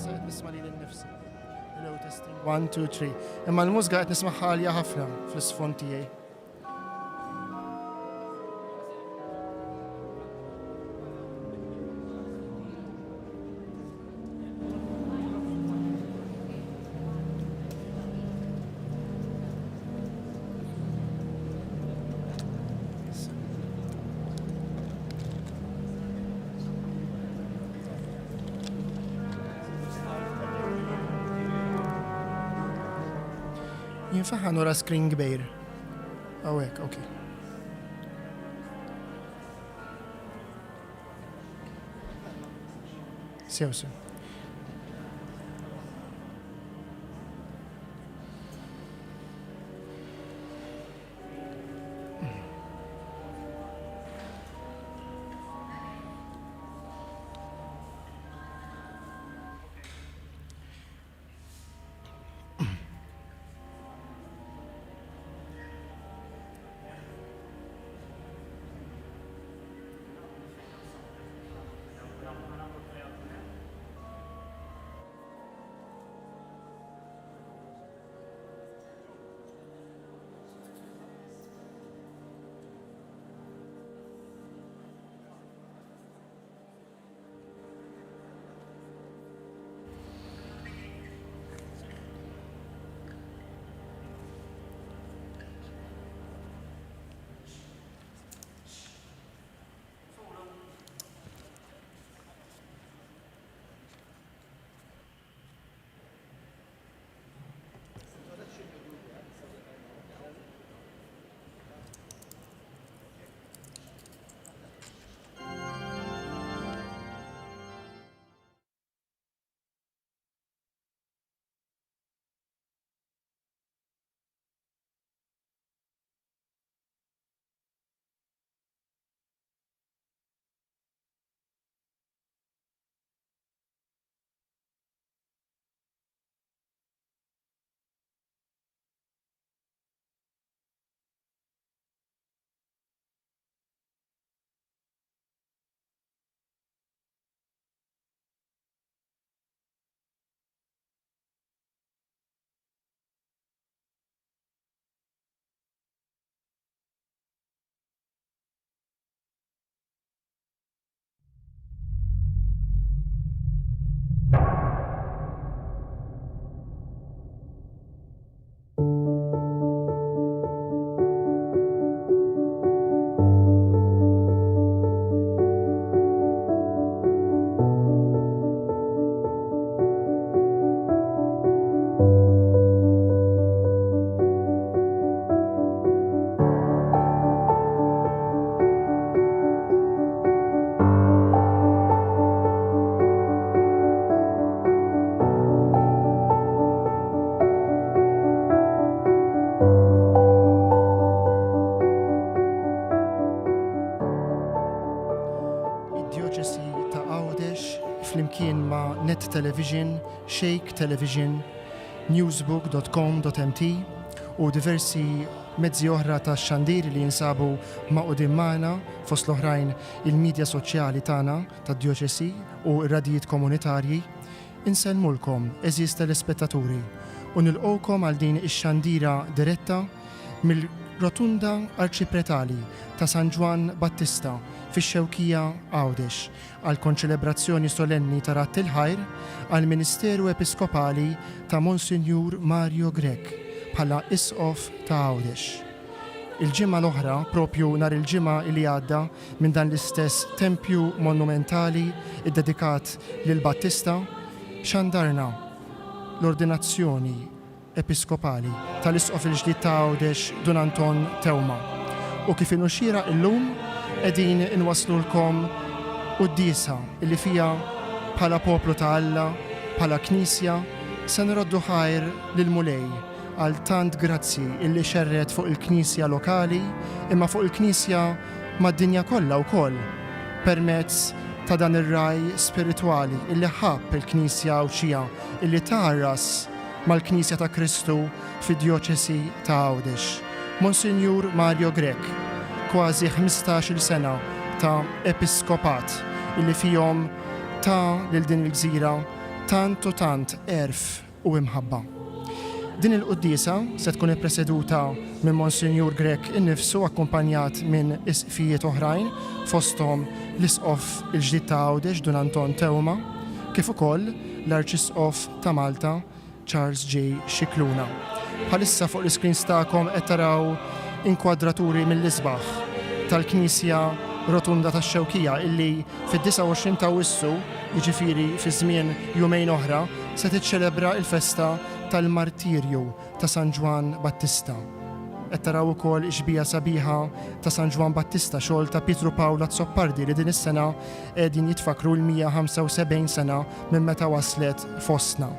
issa qed nisma' lili nnifsi. Hello testing 1 2 3. Imma l-mużika qed nisma'ha għalja ħafna fl-isfond tiegħi. Jinfaħ nura screen kbir. Awek, okay. Sew. flimkien ma' Net Television, Shake Television, newsbook.com.mt u diversi mezzi oħra ta' xandir li jinsabu ma' udimmana fost l-oħrajn il-medja soċjali tagħna tad-djoċesi u r-radijiet komunitarji, insellmulkom eżis telespettaturi u nilqgħukom għal din ix-xandira diretta mill-rotunda arċipretali ta' San Juan Battista fix-Xewkija Għawdex għal konċelebrazzjoni solenni ta' Ratt il-Ħajr għal Ministeru Episkopali ta' Monsinjur Mario Grech bħala Isqof ta' Għawdex. Il-ġimgħa l-oħra, propju nhar il-ġimgħa li għadda minn dan l-istess tempju monumentali iddedikat lil Battista, xandarna l-ordinazzjoni episkopali tal-Isqof il-ġdid ta' Għawdex Dun Anton Tewma. U kif inuxira illum qegħdin inwaslulkom qudiesa illi fija bħala poplu ta' Alla, bħala Knisja, se nroddu ħajr lil Mulej għal tant grazzi illi xerret fuq il-Knisja lokali imma fuq il-Knisja mad-dinja kollha wkoll permezz ta' dan ir-raj spiritwali illi ħabb il-Knisja Awċija illi tarras mal-Knisja ta' Kristu fid-Djoċesi ta' Għawdex. Monsinjur Mario Grech, kważi 15-il sena ta' episkopat illi fihom ta' lil din il-gżira tant u tant erf u imħabba. Din il-qudiesa se tkun ippreseduta minn Monsinjur Grek innifsu akkumpanjat minn isqfijiet oħrajn fosthom l-isqof il-ġdid ta' Għawdex Dun Anton Tewma, kif ukoll l-Arċisqof ta' Malta Charles J. Xikluna. Bħalissa fuq l-iskreens tagħkom qed taraw inkwadraturi mill-isbaħ tal-Knisja Rotunda tax-Xewkija illi fid-29 ta' Awwissu, jiġifieri fi żmien jumejn oħra, se tiċċelebra l-festa tal-Martirju ta' San Ġwan Battista. Qed taraw ukoll ixbija sabiħa ta' San Ġwan Battista xogħol ta' Pietru Pawla Zoppardi li din is-sena qegħdin jitfakru l-175 sena minn meta waslet fostna.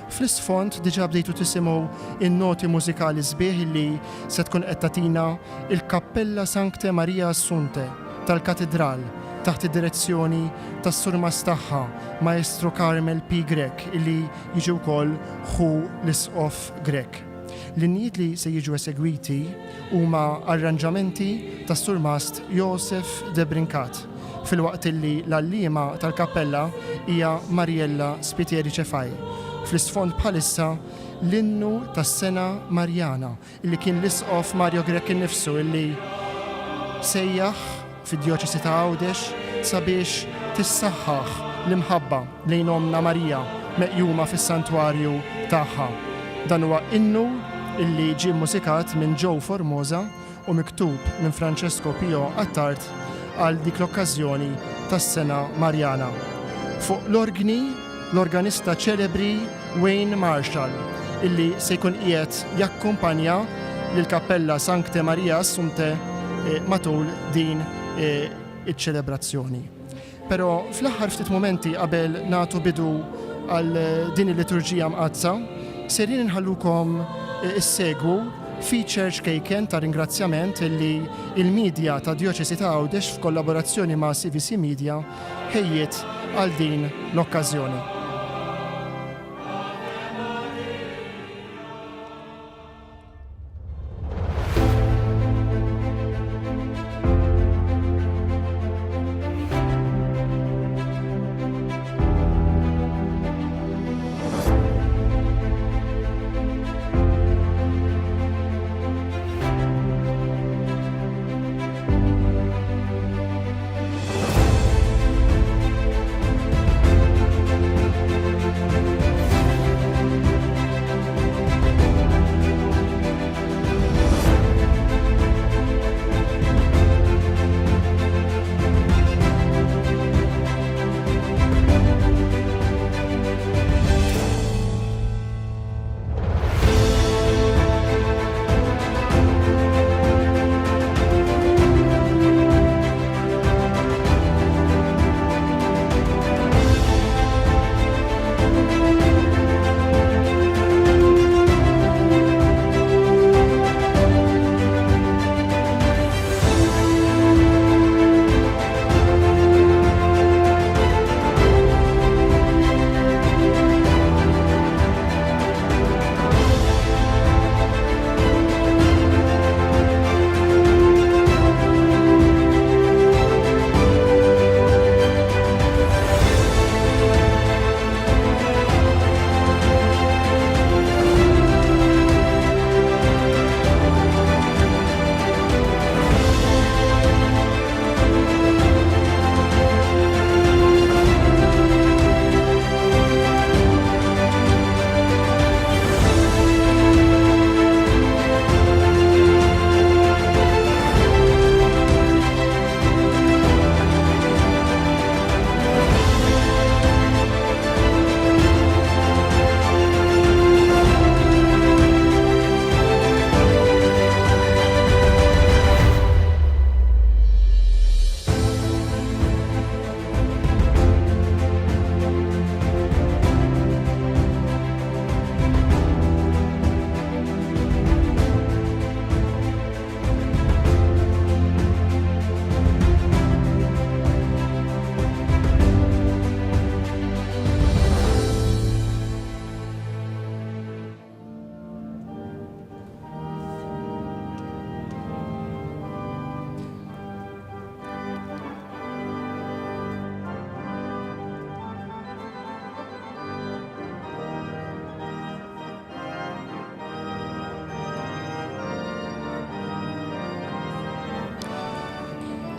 Fl-isfond diġà bdejtu tisimgħu in-noti mużikali sbieħ li se tkun qed tagħtina il-Kappella Sancte Maria Assunte tal-Katedral taħt id-direzzjoni tas-surmas tagħha Maestro Carmel P. Grek illi jiġi wkoll ħu l-isqof Grek. L-innijiet li se jiġu esegwiti huma arranġamenti tas-surmast Josef de Brincat, fil-waqt illi l-allima tal-kappella hija Mariella Spitieri Ċefaj. Fl-isfond bħalissa l-innu tas-sena Marjana illi kien l-isqof Mario Grek innifsu illi sejjaħ fid-Djoċesi ta' Għawdex sabiex tissaħħaħ l-imħabba lejn Omna Marija meqjuma fis-santwarju tagħha. Dan huwa innu illi ġie musikat minn Joe Formosa u miktub minn Francesco Pio Attart għal dik l-okkażjoni tas-sena Marjana. Fuq l-orgni l-organista ċelebri Wayne Marshall illi se jkun qiegħed jakkumpanja lill-Kappella Sancte Maria Assunte matul din iċ-ċelebrazzjoni. Però fl-aħħar ftit momenti qabel nagħtu bidu għal din il-liturġija mqazza, serin inħallukom issegwu feature kejken ta' ringrazzjament illi il-medja ta' Djoċesi ta' Għawdex f'kollaborazzjoni ma' CVC Media ħejjiet għal din l-okkażjoni.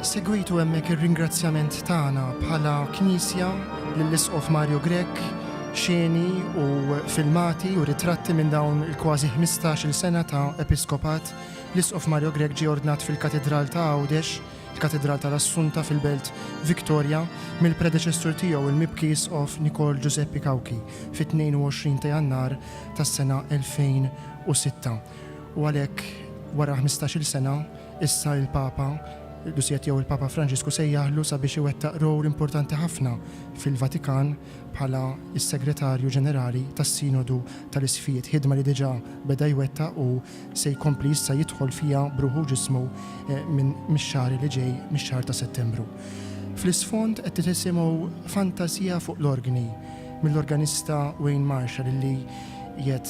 segwitu hemmhekk ir-ringrazzjament tagħna bħala Knisja lill-Isqof Mario Grech, xeni u filmati u ritratti minn dawn il-kważi 15-il sena ta' episkopat. L-Isqof Mario Grech ġie ordnat fil-Katedral ta' Għawdex, il-Katedral tal-Assunta fil-Belt Victoria, mill-predeċessur tiegħu il-Mibki Isqof Nicol Giuseppe Cauchi fit-22 ta' Jannar tas-sena 2006. U għalhekk wara 15-il sena issa il-Papa Lusiet jew il-Papa Franġisku se jaħlu sabiex iwettaq rol importanti ħafna fil-Vatikan bħala is-Segretarju Ġenerali tas-Sinodu tal-Isfiet, ħidma li diġà beda jwettaq u se jkompli issa jidħol fija bruħu ġismu minn mix-xahar li ġej, mix-xahar ta' Settembru. Fl-isfond qed tisimgħu fantasija fuq l-organi mill-organista Wayne Marshall li qiegħed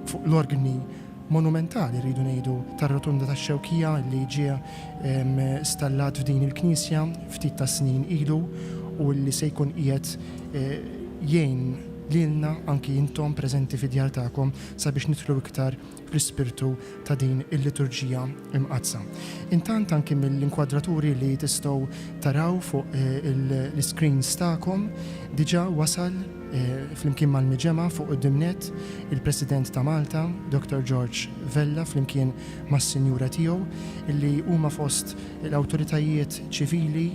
fuq l-organi monumentali rridu ngħidu tar-rotunda tax-Xewkija li ġie stallat f'din il-Knisja ftit ta' snin ilu u li se jkun qiegħed jgħin lilna anki intom preżenti fid-djar tagħkom sabiex nidħlu iktar fl-ispirtu ta' din il-liturġija imqazza. Intant anki mill-inkwadraturi li tistgħu taraw fuq l-screens tagħkom diġà wasal flimkien mal-miġema fuq id-dimnet il-President ta' Malta, Dr. George Vella, flimkien mas-Sinjura tiegħu, illi huma fost l-awtoritajiet ċivili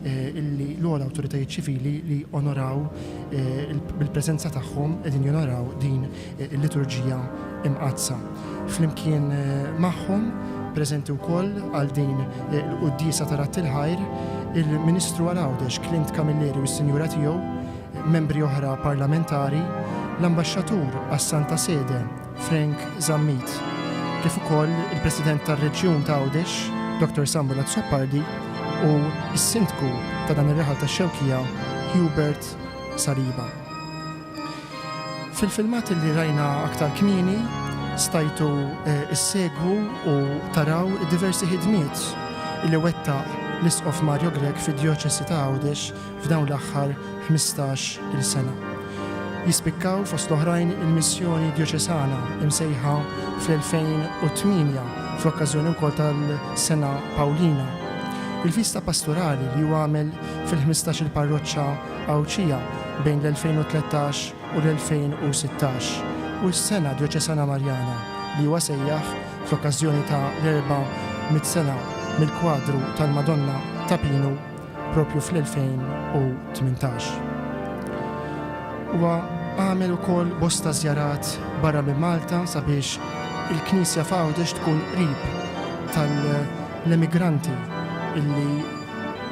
l-ogħla awtoritajiet ċivili li onoraw bil-preżenza tagħhom qegħdin jonoraw din il-liturġija imqazza. Flimkien magħhom preżenti wkoll għal din il-qudiesa ta' Rat il-Ħajr il-Ministru għal Għawdex Clint Camilleri u s-Sinjura tiegħu, membri oħra parlamentari, l-Ambaxxatur għas-Santa Sede Frank Zammit, kif ukoll il-President tar-Reġjun ta' Għawdex Dr. Samuel Azzopardi u s-Sindku ta' dan ir-Reħal tax-Xewkija Hubert Saliba. Fil-filmat li rajna aktar kmieni stajtu issegwu u taraw diversi ħidmiet li wettaq l-Isqof Mario Grech fid-Djoċesi ta' Għawdex f'dawn l-aħħar 15-il sena. Jispikkaw fost l-oħrajn il-missjoni djoċesana imsejħa fl-2008 fl-okkażjoni wkoll tal-Sena Pawlina. Il-vista pastorali li huwa għamel fil-15 parroċċa Awċija bejn l-2013 u l-2016 u s-Sena Djoċesana Marjana li huwa sejjaħ fl-okkażjoni ta' l-400 sena mill-kwadru tal-Madonna ta' Pinu propju fl-2018. Huwa għamel ukoll bosta żjarat barra minn Malta sabiex il-Knisja f'Għawdex tkun qrib tal-emigranti illi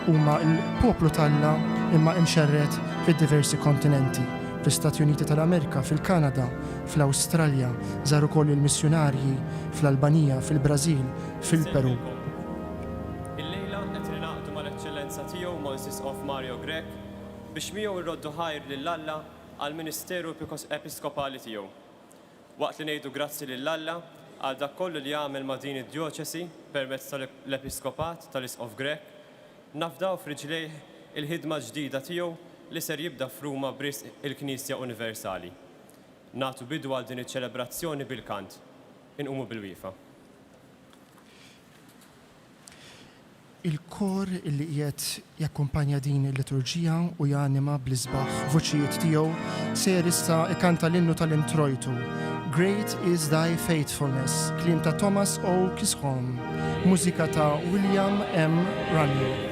huma l-poplu tagħna imma imxerred fid-diversi kontinenti. Fl-Istati Uniti tal-Amerika, fil-Kanada, fl-Awstralja, żar ukoll il-missjonarji fl-Albanija, fil-Brażil, fil-Peru. Tiegħu Isqof Mario Grech biex miegħu jroddu ħajr lill-Alla għall-Ministeru Episkopali tiegħu. Waqt li ngħidu grazzi lill-Alla għal dak kollu li jagħmel ma' din id-djoċesi permezz tal-Episkopat tal-Isqof Grech, nafdaw f'riġlejh il-ħidma ġdida tiegħu li ser jibda f'Ruma b'risq il-Knisja Universali. Nagħtu bidu għal din iċ-ċelebrazzjoni bil-kant. Inqumu bil-wieqfa. Il-kor illi qiegħed jakkumpanja din il-liturġija u janima bl-isbaħ voċijiet tiegħu ser issa ikkanta l-innu tal-introjtu Great is thy faithfulness, kliem ta' Thomas O. Chisholm, mużika ta' William M. Ranier.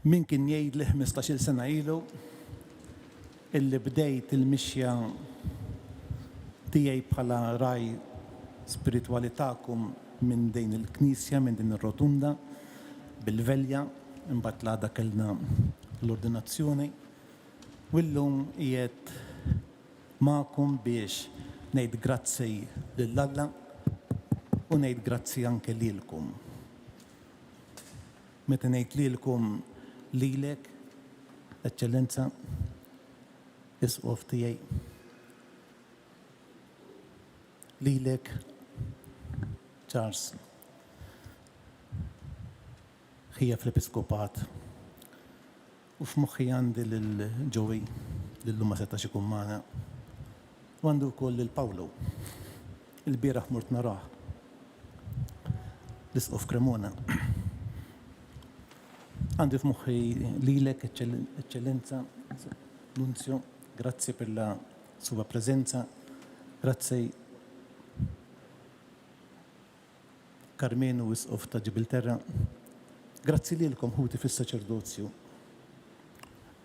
Min kien jgħid li 15-il sena ilu illi bdejt il-mixja tiegħi bħala raj spiritwali tagħkom minn din il-Knisja, minn din ir-rotunda bil-Velja, imbagħad l-għada kellna l-ordinazzjoni, u llum qiegħed magħkom biex ngħid grazzi lill-Alla u ngħid grazzi anke lilkom. Meta ngħid lilkom lilek, Eċċellenza, Isqof tiegħi, lilek Charles, ħija fl-Episkopat, u f'moħħi għandi lil-Ġowi, lillu ma setax ikun magħna, u għandu wkoll lil Pawlo, il-bieraħ mort narah, l-Isqof Cremona. Għandi f'moħħi lilek, Eċċellenza, Nunzio, grazzi per la sua presenza, grazzi Carmenu Isqof ta' Ġibilterra, grazzi lilkom ħuti fis-saċerdozju.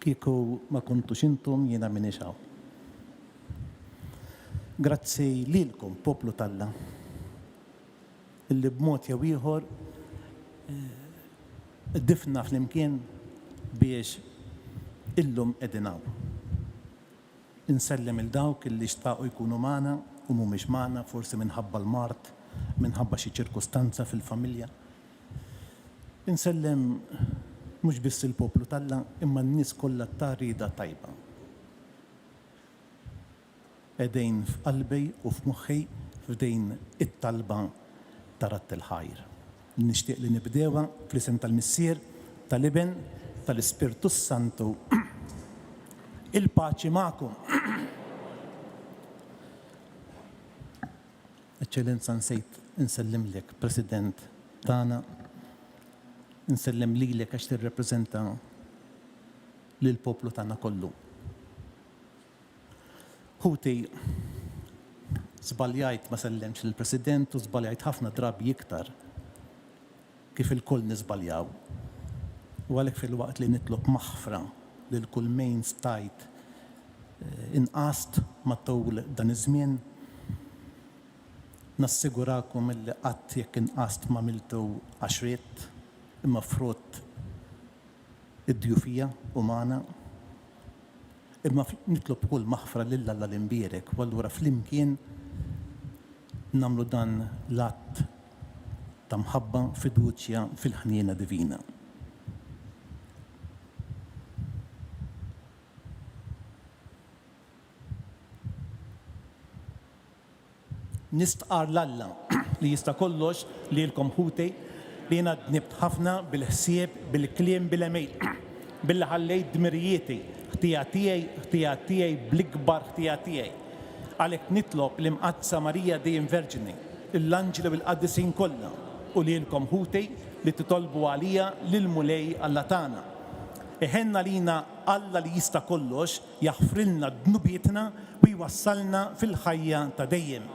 Kieku ma kontux intom jiena minix hawn. Grazzi lilkom, poplu tAlla, illi b'mod jew ieħor difna flimkien biex illum qegħdin hawn. Insellem il-dawk illi xtaqu jkunu magħna u mhumiex magħna, forsi minħabba l-mart, minħabba xi ċirkustanza fil-familja. Insellem mhux biss il-poplu tAlla, imma n-nies kollha ta' rieda tajba. Qegħdin f'qalbi u f'moħħi f'dejn it-talba ta' Ratt il-Ħajr. Nixtieq li nibdewha fl-isem tal-Missier, tal-Iben, tal-Ispirtu Santu. Il-paċi magħkom. Eċċellenza, nsejt insellimlek, President tagħna, insellem lilek għax tirrepreżenta lill-poplu tagħna kollu. Ħuti żbaljajt ma sellemx lill-President u żbaljajt ħafna drabi iktar kif il-koll niżbaljaw. U għalhekk fil-waqt li nitlob maħfra lil kull min stajt inqast matul dan iż-żmien, nassigurakom illi qatt jekk inqast ma miltu għaxriet imma frott id-djufija umana, imma nitlob kull maħfra lil Alla l-imbierek, u allura flimkien nagħmlu dan l-att ta' mħabba fiduċja fil-ħniena divina. Nistqar l-Alla li jista' kollox li lkom ħuti li jiena dnibt ħafna bil-ħsieb, bil-kliem, bil-emejl, billi ħallejt dmirijieti, ħtija tiegħi bl-ikbar ħtija tiegħi. Għalhekk nitlob l-imqadsa Marija Dejjem Verġini, l-anġli u l-qaddisin kollha u lilkom ħuti li titolbu għalija lil-mulej Alla tagħna. Iħenna lina Alla li jista' kollox jaħfrilna dnubietna u jwassalna fil-ħajja ta' dejjem.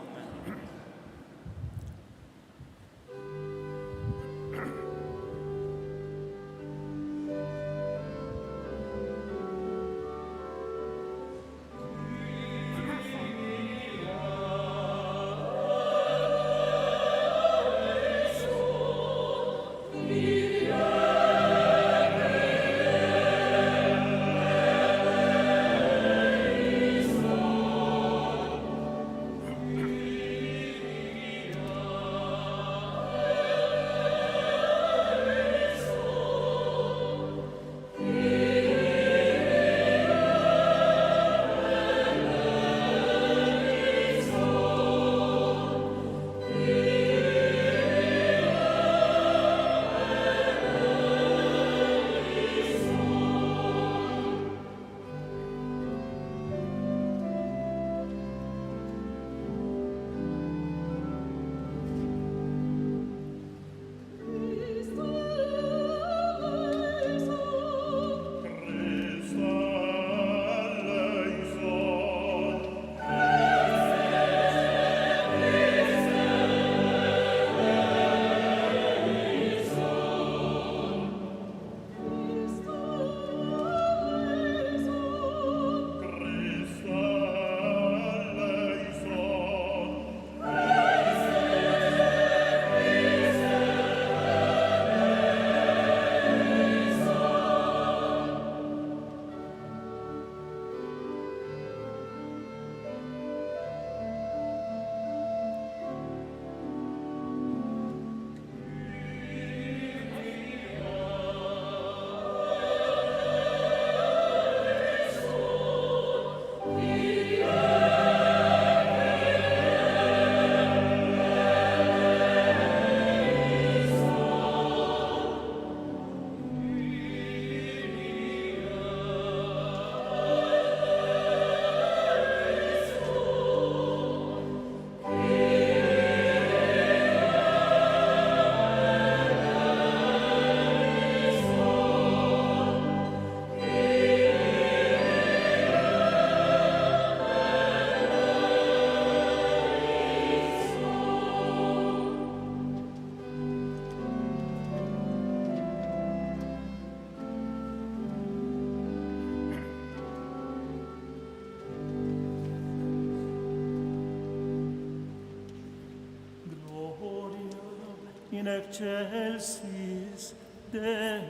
excelsis Deo.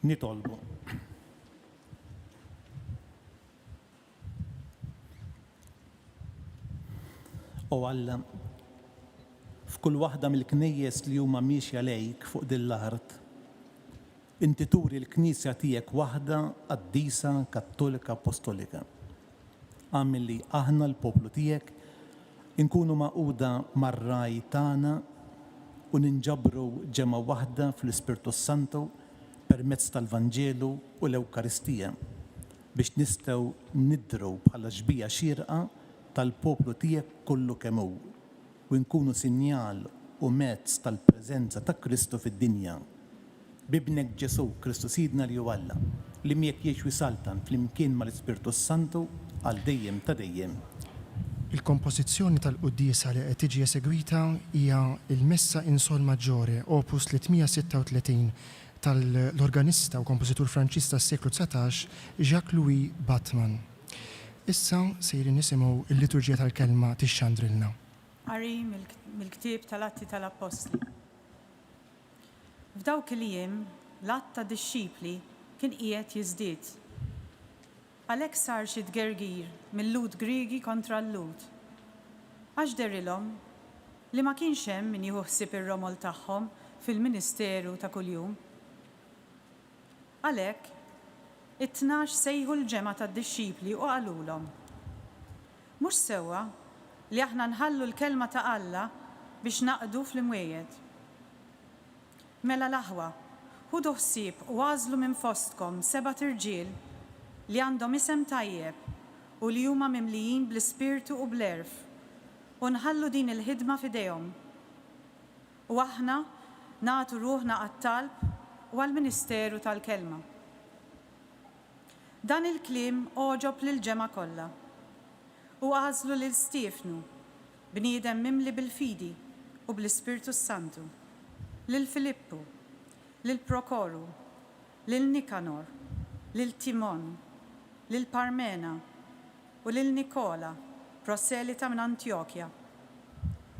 nitolbu. U Alla, f'kull waħda mill-knejjes li huma miexja lejk fuq din l-art, inti turi l-knisja tiegħek waħda qaddisa kattolika apostolika. Għamil li aħna l-poplu tiegħek inkunu maquda mar-raj tagħna u ninġabru ġemma waħda fl-Ispirtu Santu permezz tal-Vanġelu u l-Ewkaristija biex nistgħu nidru bħala ġbija xierqa tal-poplu tiegħek kollu kemm hu u nkunu sinjal u mezz tal-preżenza ta' Kristu fid-dinja. Bibnek Ġesu Kristu Sidna li huwa Alla li miegħek jgħix wisaltan flimkien mal-Ispirtu Santu għal dejjem ta' dejjem. Il-kompożizzjoni tal-Qudiesa li qed tiġi esegwita hija il-Messa in Sol Maggiore, opus 336 tal-organista u kompożitur Franċis tas-seklu 19 Jacques-Louis Batman. Issa sejri nisimgħu il-liturġija tal-kelma tixxandrilna. Qari mill-ktieb tal-Atti tal-Apostli. F'dawk il-jiem l-att ta' dixxipli kien qiegħed jiżdied. Għalhekk sar xi tgergir mill-lut Griegi kontra l-lut. Għax derilhom li ma kienx hemm min jieħu ħsieb ir-romol tagħhom fil-ministeru ta' kuljum. Għalhekk it-tnax sejħu l-ġemgħa tad-dixxipli u qalulhom: mhux sewwa li aħna nħallu l-kelma ta' Alla biex naqdu fl-imwejjed. Mela l-aħwa, ħudu ħsieb u għażlu minn fostkom 7 irġiel li għandhom isem tajjeb u li huma mimlijin bl-ispirtu u bl-erf u nħallu din il-ħidma f'idejhom. U aħna nagħtu ruħna għat-talb u għall-Ministeru tal-Kelma. Dan il-kliem oġob lil-ġemgħa kollha u għażlu lil Stiefnu, bniedem mimli bil-fidi u bl-Ispirtu Santu, lil Filippu, lil Prokoru, lil Nikanor, lil Timon, lil Parmena u lil Nikola, proselita minn Antjokja.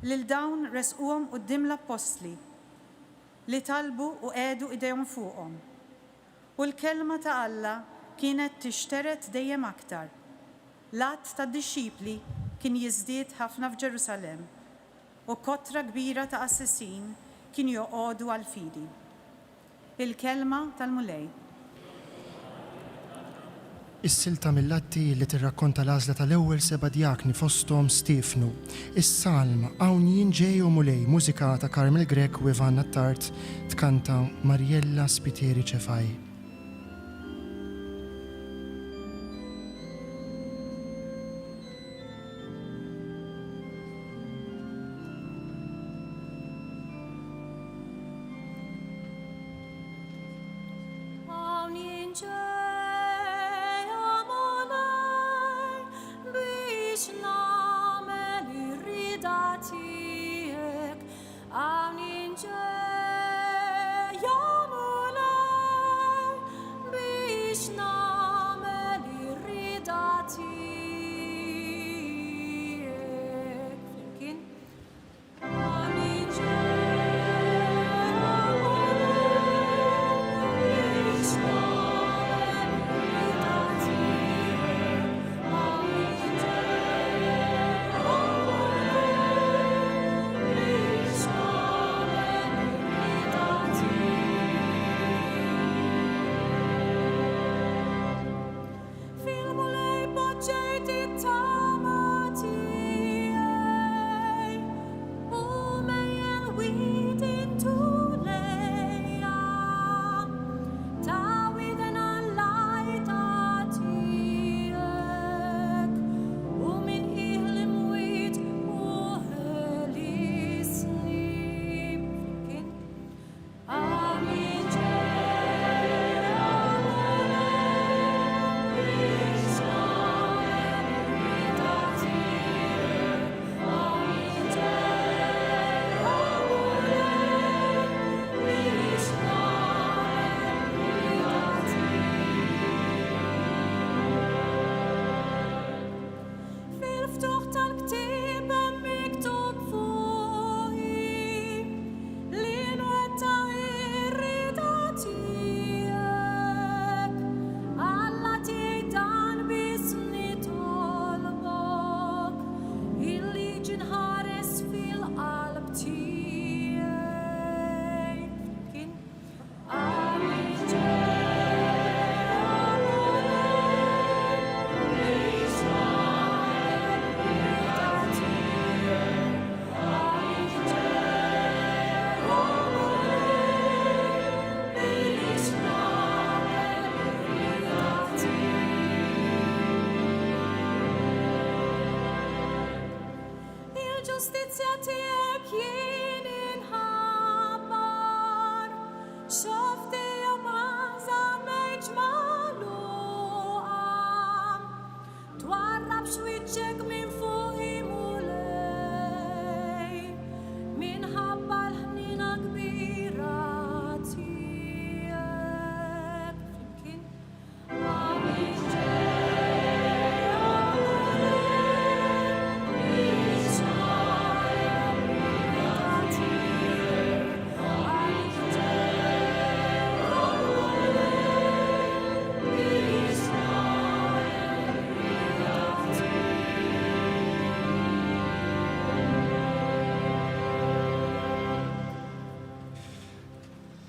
Lil dawn resquhom quddiem l-apostli li talbu u qegħdu idejhom fuqhom. U l-kelma ta' Alla kienet tixteret dejjem aktar. L-att tad-dixxipli kien jiżdied ħafna f'Ġerusalemm u kotra kbira ta' assessin kien joqogħdu għall-fidi. Il-kelma tal-Mulej. Is-silta mill-Atti li tirrakkonta l-għażla tal-ewwel 7 djakni fosthom Stiefnu. Is-salm Hawn jien ġej u mulej, mużika ta' Karmel Grek u Ivanna Tart, tkanta Marjella Spiteri Ċefaj. Hawn jin ġej, ja mulej,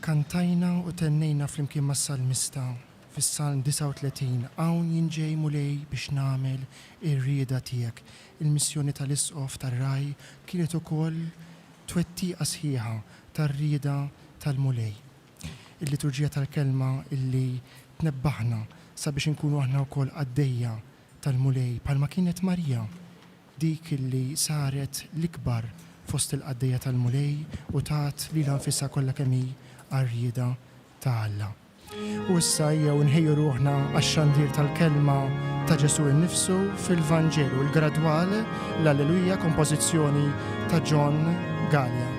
Kantajna u tennejna flimkien ma' salmista fis-Salm 39 hawn jinġej mulej biex nagħmel ir-rieda tiegħek. Il-missjoni tal-isqof tar-raj kienet ukoll twettiqa sħiħa tar-rieda tal-mulej. Il-liturġija tal-kelma illi tnebbaħna sabiex inkunu aħna wkoll għaddejja tal-mulej bħalma kienet Marija dik illi saret l-ikbar fost il-qaddejja tal-mulej u tat lilha nfisha kollha kemm hi għar-rieda ta' Alla. U issa jew nħejju ruħna għax-xandir tal-kelma ta' Ġesu innifsu fil-Vanġelu, il-gradwal l-Alleluja, kompożizzjoni ta' John Gallia.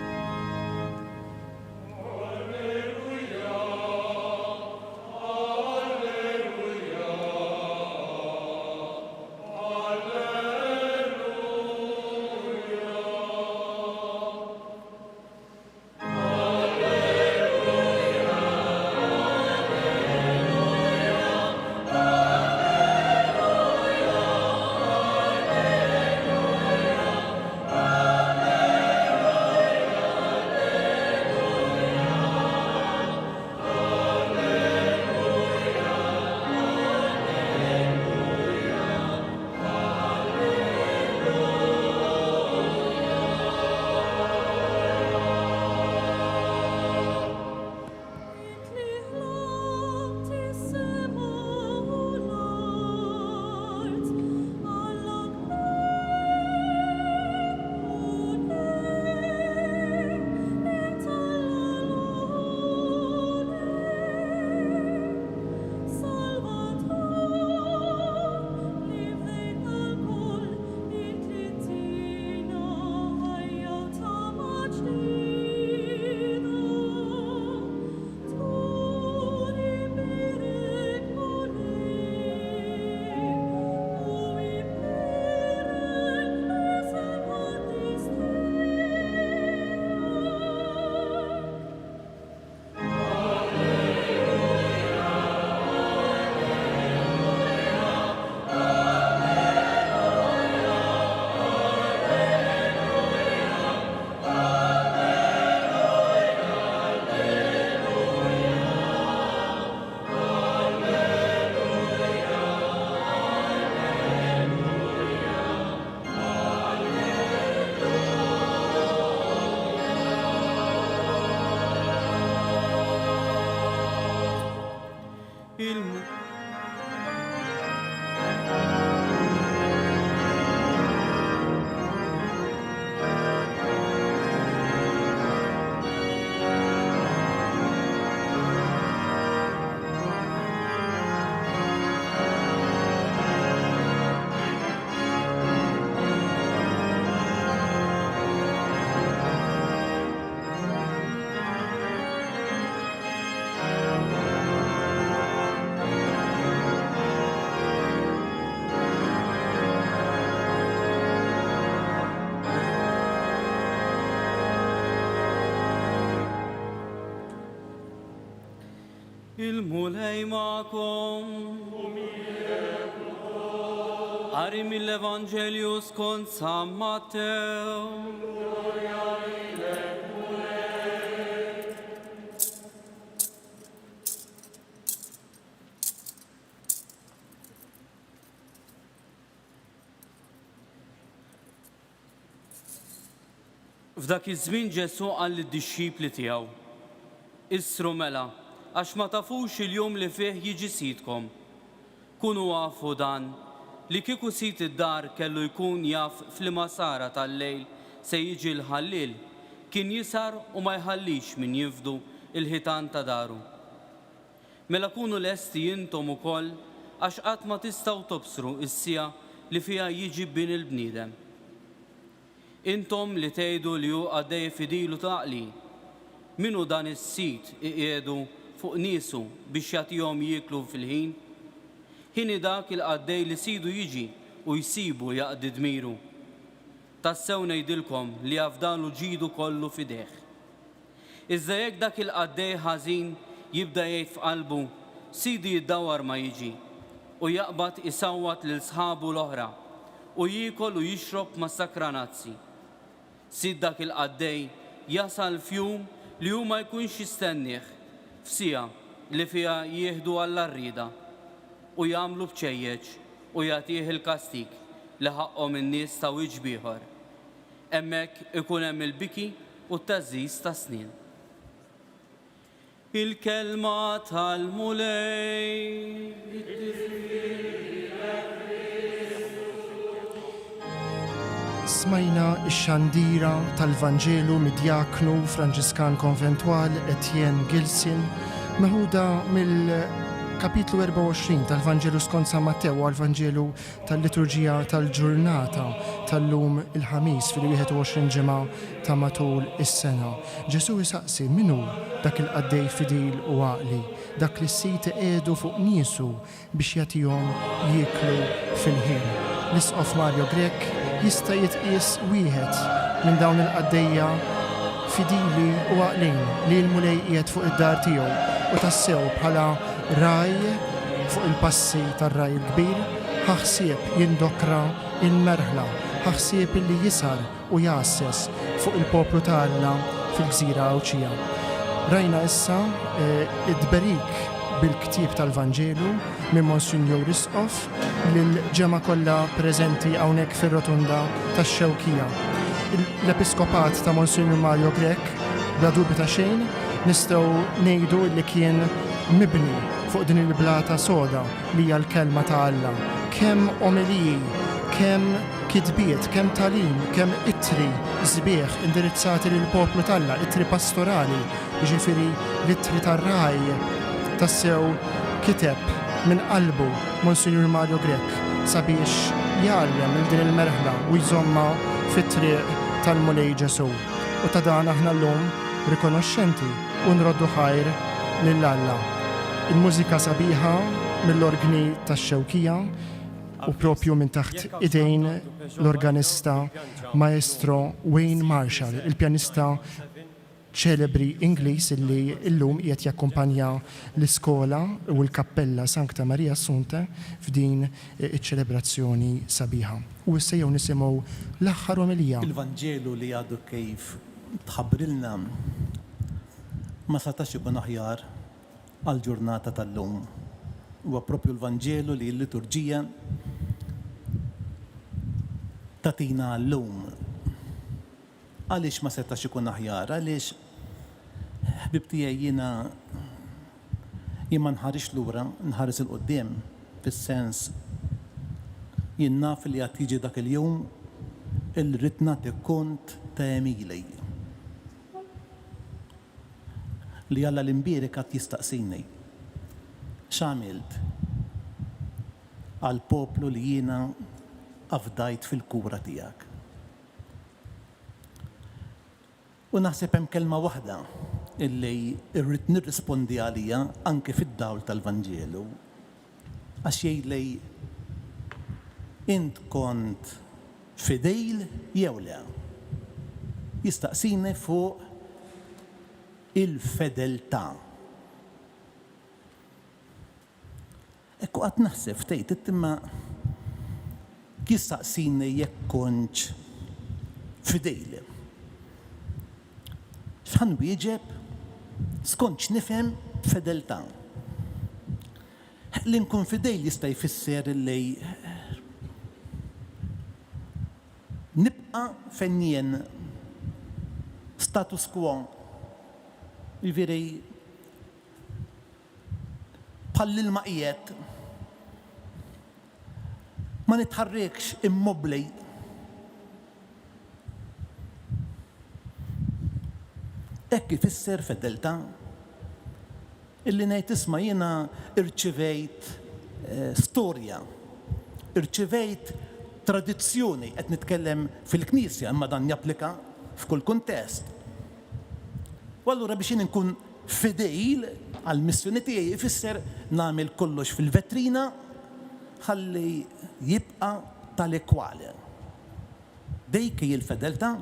Il-mulej ma'kom. Qari mill-Evanġelju skont San Mattew. F'dak iż-żmien Ġesu qal lid-dixxipli tiegħu: Issru mela, għax ma tafux il-jum li fih jiġi sidkom. Kunu għafu dan li kieku sit id-dar kellu jkun jaf fl-ima sara tal-lejl se jiġi l-ħallil, kien jisar u ma jħallix min jifdu il-ħitan ta' daru. Mela kunu lesti jintom ukoll għax qatt ma tistgħu tobsru is-sija li fiha jiġi bin il-bniedem. Intom li tgħidu li hu għaddej fidilu taqli, minu dan is-sit iqiedu fuq niesu biex jagħtihom jieklu fil-ħin? Ħini dak il-qaddej li sidu jiġi u jsibu jaqdi dmiru. Tassew ngħidilkom li jafdalu ġidu kollu fideh. Iżda jekk dak il-qaddej ħażin jibda jgħid f'qalbu sidi jiddawwar ma jiġi u jaqbad isawwat lil sħabu l-oħra u jiekol u jixrob ma' sakranazzi. Sid dak il-qaddej jasal fjum li hu ma jkunx jistennieh f'sija li fiha jieħdu għall-arrida u jagħmlu bċejjeġ u jagħtih il-kastik li ħaqhom in-nies ta' wieġb ieħor. Hemmhekk ikun hemm il-biki u t-tażżiż ta' snien. Il-kelma tal-mulej. Smajna x-xandira tal-Vanġelu mid-Djaknu Franġiskan Konventwal Etienne Gilsin meħuda mill-kapitlu 24 tal-Vanġelu skont San Matteo għal-Vanġelu tal-liturġija tal-ġurnata tal-lum il-ħamis fil-21 ġimgħa ta' matul is-sena. Ġesu jisaqsi minnu dak il-qaddej fidil u għaqli, dak li s-siti qiegħdu fuq niesu biex jagħtihom jieklu fil-ħin. L-isqof Mario Grek jista' jitqies wieħed minn dawn il-qaddejja fidili u għaqlin li l-mulej qiegħed fuq id-dar tiegħu u tassew bħala raj fuq il-passi tar-raj il-kbir ħaħsieb jindokra il-merħla, ħaħsieb illi jisar u jassess fuq il-poplu tal-Alla fil-gżira Awċija. Rajna issa id-berik bil-ktib tal-Vanġelu minn Monsignor Isqof lill-ġema kollha preżenti hawnhekk fir-rotunda tax-Xewkija. L-Episkopat ta' Monsignor Mario Grek, bla dubju ta' xejn, nistgħu ngħidu li kien mibni fuq din il-blata soda li hija l-kelma ta' Alla. Kemm omiliji, kemm kitbiet, kemm talim, kemm ittri sbieħ indirizzati lil poplu tal-Alla, ittri pastorali, jiġifieri l-ittri tar-raj tassew kiteb minn qalbu Monsignor Mario Grek sabiex jgħallem il din il-merħla u jżomma fit-triq tal-mulej Ġesu. U ta' dan aħna llum rikonoxxenti u nroddu ħajr lill-Alla. Il-mużika sabiħa mill-organi tax-Xewkija u propju minn taħt idejn l-organista Maestro Wayne Marshall, il-pjanista ċelebri Ingliż illi illum qiegħed jakkumpanja l-iskola u l-kappella Sankta Maria Assunta f'din iċ-ċelebrazzjoni sabiħa. U issa jew nisimgħu l-aħħar omilija. Il-Vanġelu li għadu kif tħabbrilna ma setax ikun aħjar għall-ġurnata tal-lum. Huwa proprju l-Vanġelu li l-liturġija tatina l-lum. Għaliex ma setax ikun aħjar, għaliex ħbib tiegħi jiena ma nħarix lura, nħares il-qoddim, fis-sens jien naf li qed jiġi dak il-jum il-rid nagħti kont ta' Emili. Li Alla l-imbierik qed jistaqsini x'għamilt għall poplu li jiena afdajt fil-kura tiegħek. U naħseb hemm kelma waħda illi rrid nirrispondi għalija anke fid-dawl tal-Vanġelu. Għax jgħidli int kont fidejl jew le. Jistaqsini fuq il-fedeltà. Ekku qatt naħseb tgħid ittimma jistaqsini jekk kontx fidejl. X'ħan wieġeb skont nifhem fedeltà. Li nkun fidejl jista' jfisser li nibqa' fejn jien status quo. Jiġifieri bħall ilma qiegħed ma nitħarrekx immobbli. Hekk ifisser fedeltà illi ngħid isma' jiena irċivejt storja, irċivejt tradizzjoni qed nitkellem fil-Knisja imma dan japplika f'kull kuntest. U allura biex jien inkun fidejl għall-missjoni tiegħi ifisser nagħmel kollox fil-vetrina ħalli jibqa' tal-ekwali. Dik hi l-fedeltà.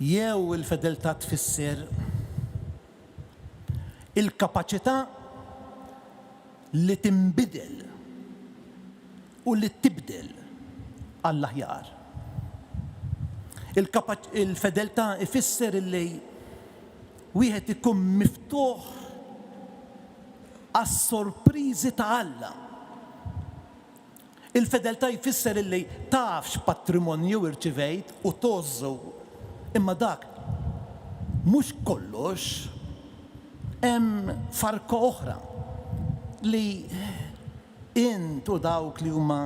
Jew il-fedeltà tfisser il-kapaċità li tinbidel u li tibdel għall-aħjar. Il-fedeltà ifisser illi wieħed ikun miftuħ għas-sorpriżi ta' Alla. Il-fedeltà jfisser illi taf x'patrimonju irċivejt u tożżu, imma dak mhux kollox, hemm farka oħra li int u dawk li huma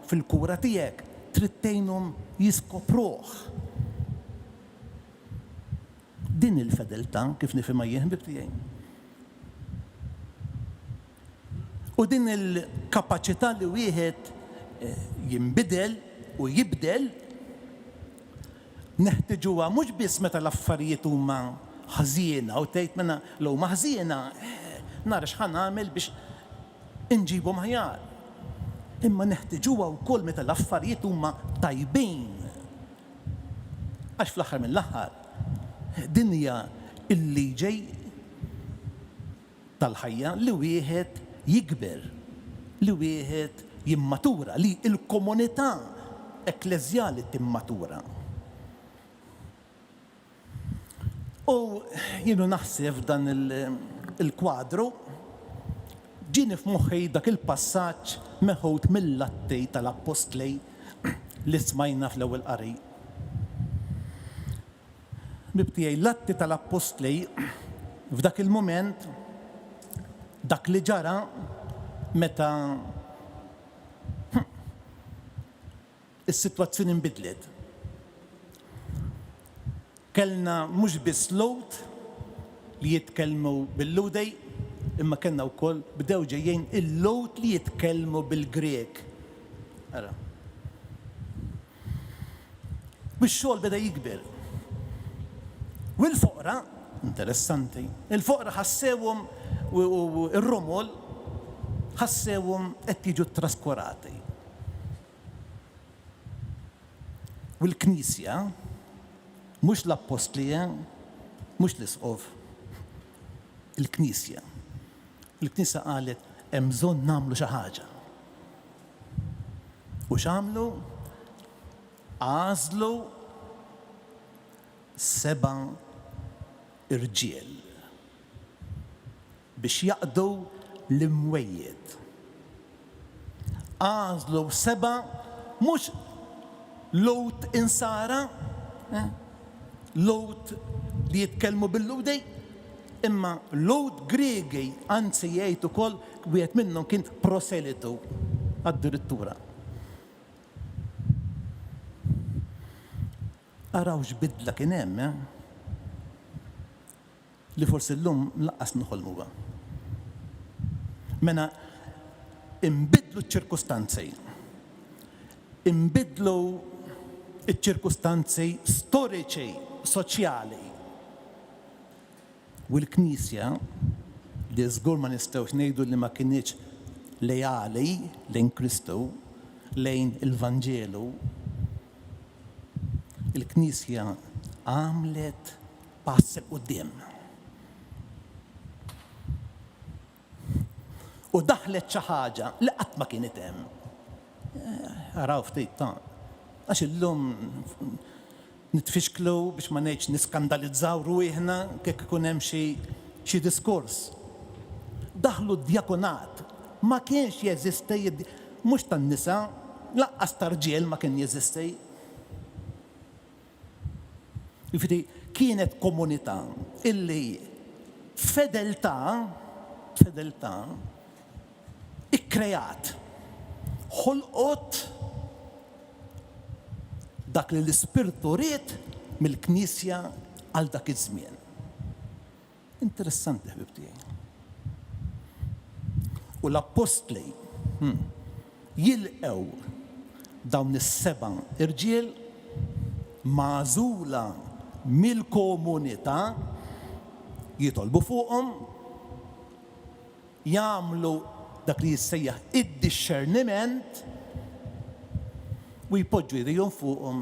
fil-kura tiegħek trid tgħinhom jiskopruh. Din il-fedeltà kif nifhimha jien ħbib tiegħi. U din il-kapaċità li wieħed jinbidel u jibdel neħtieġuha mhux biss meta l-affarijiet huma ħażiena u tgħid mena lew ma ħażiena nara x'ħan nagħmel biex inġibhom aħjar. Imma neħtieġuha wkoll meta l-affarijiet huma tajbin. Għax fl-aħħar mill-aħħar din hija l-liġi tal-ħajja li wieħed jikber, li wieħed jimmatura, li l-komunità ekklezjali timmatura. U jienu naħseb dan il-kwadru ġieni f'moħħi dak il-passaġġ meħud mill-Atti tal-Apostli li smajna fl-ewwel qari. Bibtijaj, l-Atti tal-Apostli f'dak il-moment dak li ġara meta is-sitwazzjoni nbidlet. Kellna mhux biss Lowt li jitkellmu bil-Ludej, imma kellna wkoll bdew ġejjin il-Lowt li jitkellmu bil-Grek. Ara. Bix-xogħol beda jikber. U l-foqra, interessanti, il-foqra ħassewhom u r-Romol ħassewhom qed jiġu traskurati. U l-Knisja, mhux l-Apostli, mhux l-Isqof, il-Knisja. Il-Knisja qalet hemm bżonn nagħmlu xi ħaġa. U x'għamlu? Għażlu 7 irġiel biex jaqdu l-imwejjed. Għażlu 7 mhux Lowt insara, Lowt li jitkellmu bil-Ludej, imma Lowt Gregi, anzi jgħid ukoll wieħed minnhom kien proselitu addirittura. Araw x'bidla kien hemm, li forsi llum laqqas noħolmuha. Mena imbidlu ċ-ċirkustanzi, imbidlu iċ-ċirkustanzi storiċi, soċjali. U l-Knisja li żgur ma nistgħux ngħidu li ma kinitx lejali lejn Kristu, lejn il-Vanġelu. Il-Knisja għamlet pass il quddiem. U daħlet xi ħaġa li qatt ma kienet hemm. Araw ftit ta' għax illum nitfixklu biex ma ngħidx niskandalizzaw ruħna kif ikun hemm xi diskors. Daħlu d-djakunat, ma kienx jeżisti, mhux tan-nisa, laqqas tar-ġiel ma kien jeżisti. Jifieri kienet komunità illi fedeltà ikkrejat, ħolqot dak li l-Ispirtu ried mill-Knisja għal dak iż-żmien. Interessanti ħbib tiegħi. U l-Apostli jilqew dawn is-7 irġiel magħżula mill-komunità, jitolbu fuqhom, jagħmlu dak li jissejjaħ id-discerniment u jpoġġu jdejhom fuqhom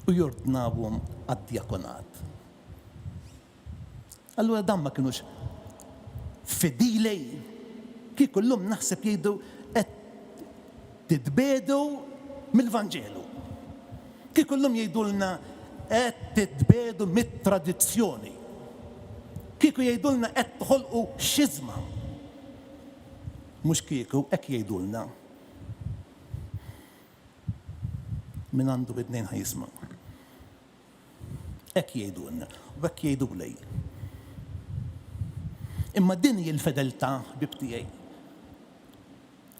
u jordnawhom għad-djakonat. Allura dan ma kinux fidilej, kieku llum naħseb jgħidu qed titbedu mill-Vanġelu. Kif kullum jgħidulna qed titbedu mit-tradizzjoni. Kieku jgħidulna qed tħolqu xizma. Mhux kieku hekk jgħidulna. Min għandu bidnejn ħajisma'. Hekk jgħidulna, u hekk jgħidulej. Imma din hi l-fedeltà ħbib tiegħi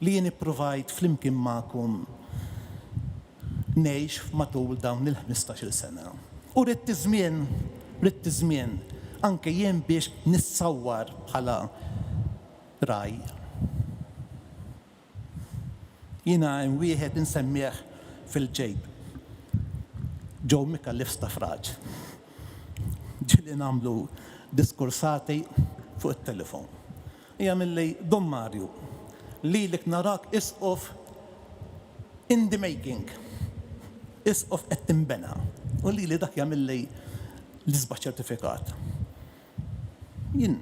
li jien ippruvajt flimkien magħkom ngħix matul dawn il-15-il sena. U rid żmien anke jien biex nissawwar bħala raj. Jiena wieħed insemmih fil-ġejb. Ġew mikallef stafraġ. Ġieli nagħmlu diskursati fuq it-telefon. Jagħmilli Don Mario, lilek narak is of in the making. Is of qed tinbena. U li dak jagħmilli l-isbaħ ċertifikat. Jien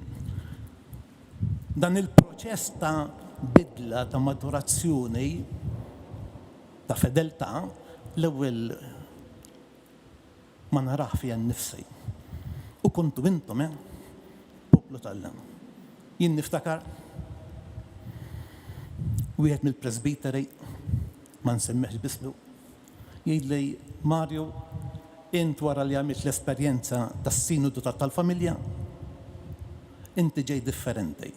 dan il-proċess ta' bidla ta' maturazzjoni ta' fedeltà l-ewwel ma naraħ fiha nnifsi. U kontu intom poplu tal-lem. Jien niftakar wieħed mill-presbiteri ma nsemmehx bismu jgħidli Mario, int wara li għamilt l-esperjenza tas-sinodu tal-familja, inti ġej differenti.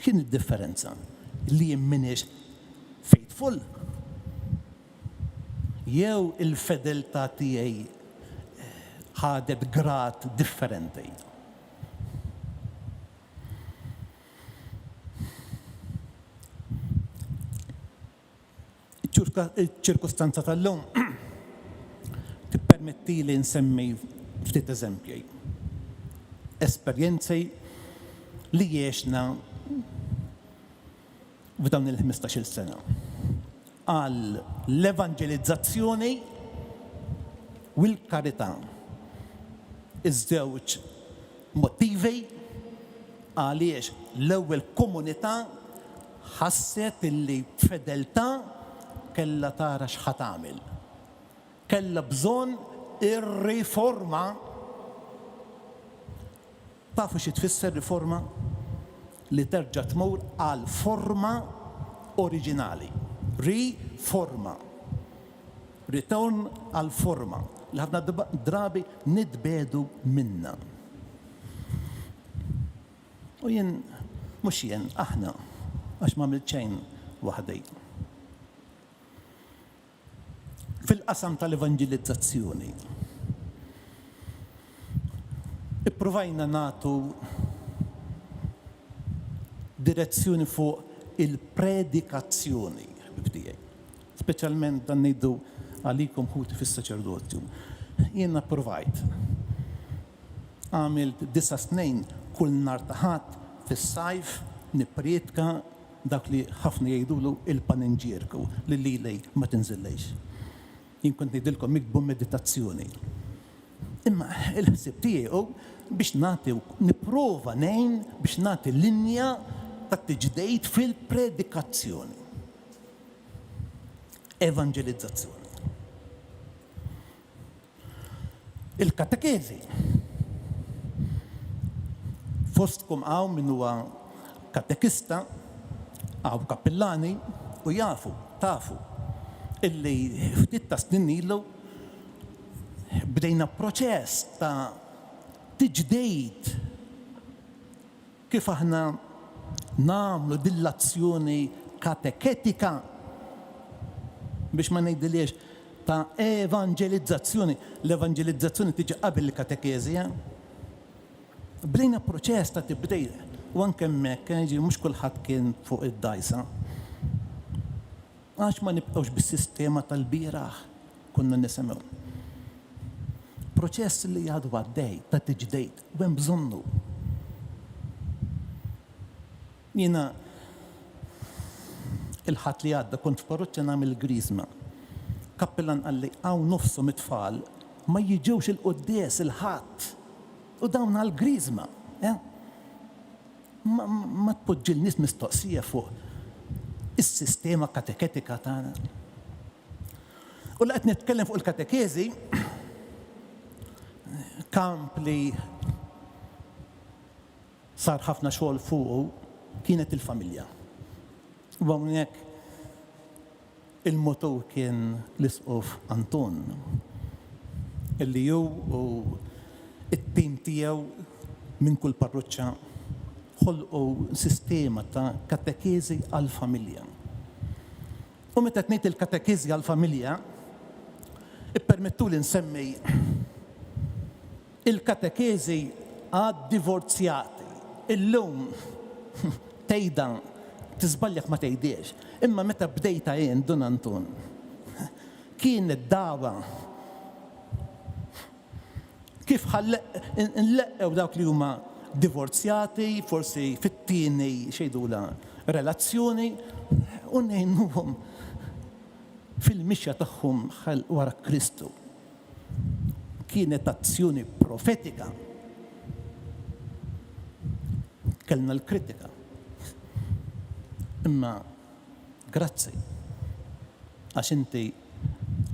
X'in id-differenza? Li jien minix faithful? Jew il-fedeltà tiegħi ħadet grad differenti. Iċ-ċirkustanza tal-lum tippermetti li nsemmi ftit eżempji. Esperjenzi li jgħixna f'dawn il-15-il sena għal l-evangelizzazzjoni u l-karità. Iż-żewġ motivi għaliex l-ewwel komunità ħasset illi fedeltà kella tara x'ħat tagħmel. Kella bżonn ir-riforma. Tafu xi tfisser riforma? Li terġa' tmur għal forma oriġinali. Riforma. Return għal forma. Li ħafna drabi nitbedu minna. U jien, mhux jien, aħna, għax m'għamilt xejn waħdej. Fil-qasam tal-evangelizzazzjoni. Ippruvajna nagħtu direzzjoni fuq il-predikazzjoni. Speċjalment dan ngħidu għalikom ħuti fis-saċerdozju. Jiena provajt. Għamilt 9 snin kull nhar ta' Ħadd fis-sajf nippretka dak li ħafna jgħidulu il-panenġierku li lilej ma tinżillejx. Jien kont ngħidilkom mikbu meditazzjoni. Imma il-ħsieb tiegħu biex nagħti nipprova ngħin biex nagħti linja ta' tiġdejt fil-predikazzjoni. Evangelizzazzjoni. Il-katekezi. Fostkom għaw min huwa katekista, għaw kappellani u tafu illi ftit ta' snin ilu bdejna proċess ta' tiġdejt kif aħna nagħmlu dill-azzjoni kateketika biex ma ngħidiliex ta' evangelizzazzjoni. L-evangelizzazzjoni tiġi qabel il-katekezi. Bdejna proċess ta' tibdej u anke hemmhekk mhux kulħadd kien fuq id-dajsa. Għax ma nibqgħux bis-sistema tal-bieraħ konna nisimgħu. Proċess li għadu għaddej ta' tiġdejt u hemm bżonnu. Jiena il-ħadd li għadda kont f'parroċċja nagħmel griżma. Kappellan qalli hawn nofshom it-tfal ma jiġewx il-quddies il-ħadd u dawn għall-griżma. Ma tpoġġilniex mistoqsija fuq is-sistema kateketika tagħna. U laqt nitkellem fuq il-katekezi, kamp li sar ħafna xogħol fuqu kienet il-familja. U hawnhekk il-motu kien l-isqof Anton, illi ju u it-tim tiegħu minn kull parroċċa ħolqu sistema ta' katekezi għall-familja. U meta tnejt il-katekezi għall-familja, ippermettu li nsemmi il-katekezi għad-divorzjati. Illum tejda tiżbaljak ma tejdiex. Imma meta bdejta jien Don Anton, kien id-dawa kif nleqqew dawk li huma divorzjati, forsi fit-tieni xejdula relazzjoni, u ngħinuhom fil-mixja tagħhom wara Kristu. Kienet azzjoni profetika. Kellna l-kritika. Imma grazzi għax inti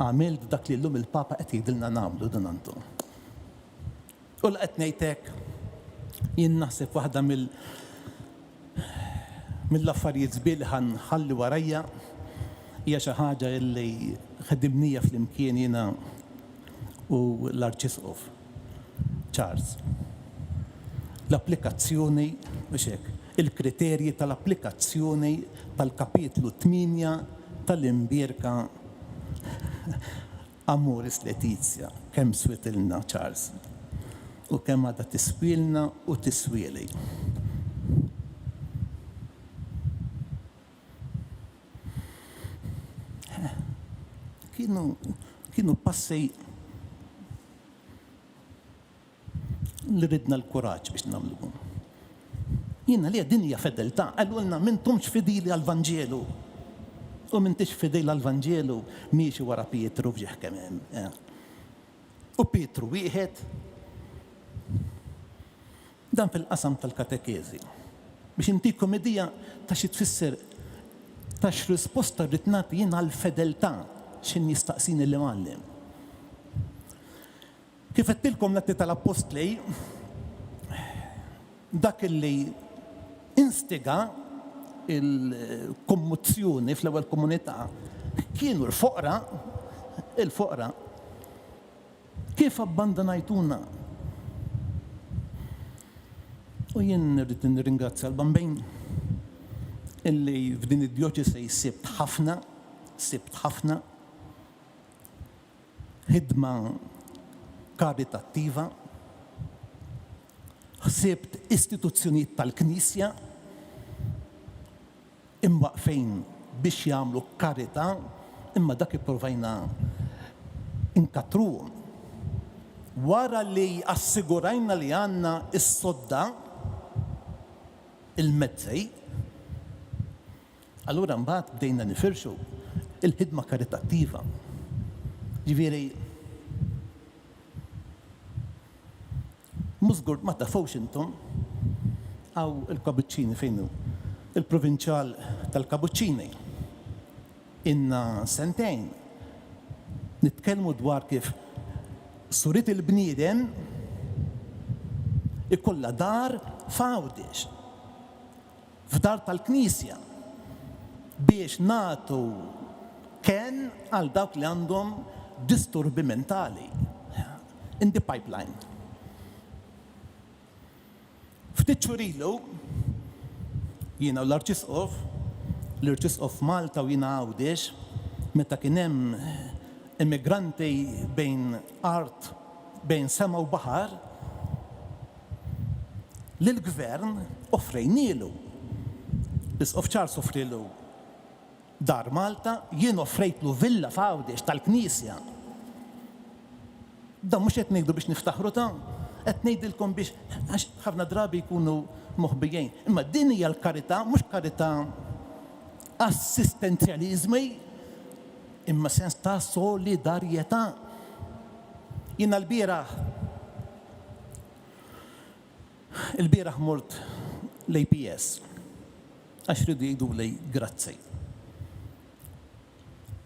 għamilt dak li llum il-Papa qed jgħidilna nagħmlu Don Anton. U laqgħet ngħidlek jien naħseb waħda mill-affarijiet żbiel ħalli warajja hija xi ħaġa li ħedimnija flimkien jiena u l-Arċisqof Charles. L-applikazzjoni biex hekk, il-kriterji tal-applikazzjoni tal-kapitlu 8 tal-imbierka Amoris Letizia, kemm switilna Charles u kemm għadha tiswilna u tiswieli. Kienu passi li ridna l-kuraġġ biex nagħmluhom. Jiena li din hija fedeltà, għallulna m'intomx fidili għall-Vanġelu. U m'intix fidili għall-Vanġelu miexi wara Pietru f'ġeħ kemm hemm. U Pietru wieħed dan fil-qasam tal-katekezi. Biex intikom idea ta' xi tfisser ta' x'risposta rrid nagħti jien għall-fedeltà x'in jistaqsini li għallim. Kif qedtilkom l-atti tal-Apostli, dak li instiga il-kommozzjoni fl-ewwel komunità kienu l-foqra. Kif abbandonajtuna? U jien rrid nirringrazzja l-Bambejn illi f'din id-djoċesi sibt ħafna ħidma karitattiva, ħsibt istituzzjonijiet tal-Knisja imwaqfejn biex jagħmlu karità, imma dak ipprovajna inkatruhom. Wara li assigurajna li għandna is-sodda il-mezzi, allura mbagħad bdejna nifirxu il-ħidma karitattiva. Ġifieri mużgur ma tafux intom għaw il-Kabuċċini fejnu, il-provinċjal tal-Kabuċċini. Inna sentejn nitkellmu dwar kif surit il-bniedem ikolla dar f'Għawdex, f'dar tal-Knisja, biex nagħtu kien għal dawk li għandhom disturbi mentali in the pipeline. Ftit xurilu, jiena u l-Arċisqof Malta u jiena Għawdex, meta kien hemm immigranti bejn sema u baħar, lill-gvern offrejnielu. L-Isqof Charles offrilu dar Malta, jien offrejtlu villa f'Għawdex tal-Knisja. Dan mhux qed ngħidu biex niftaħru ta', qed ngħidilkom biex għax ħafna drabi jkunu moħbijin. Imma din hija l-karità, mhux karità assistenzjaliżmi, imma sens ta' solidarjetà. Jiena l-bieraħ mort l-APS għax ridu jgħidu lej grazzi.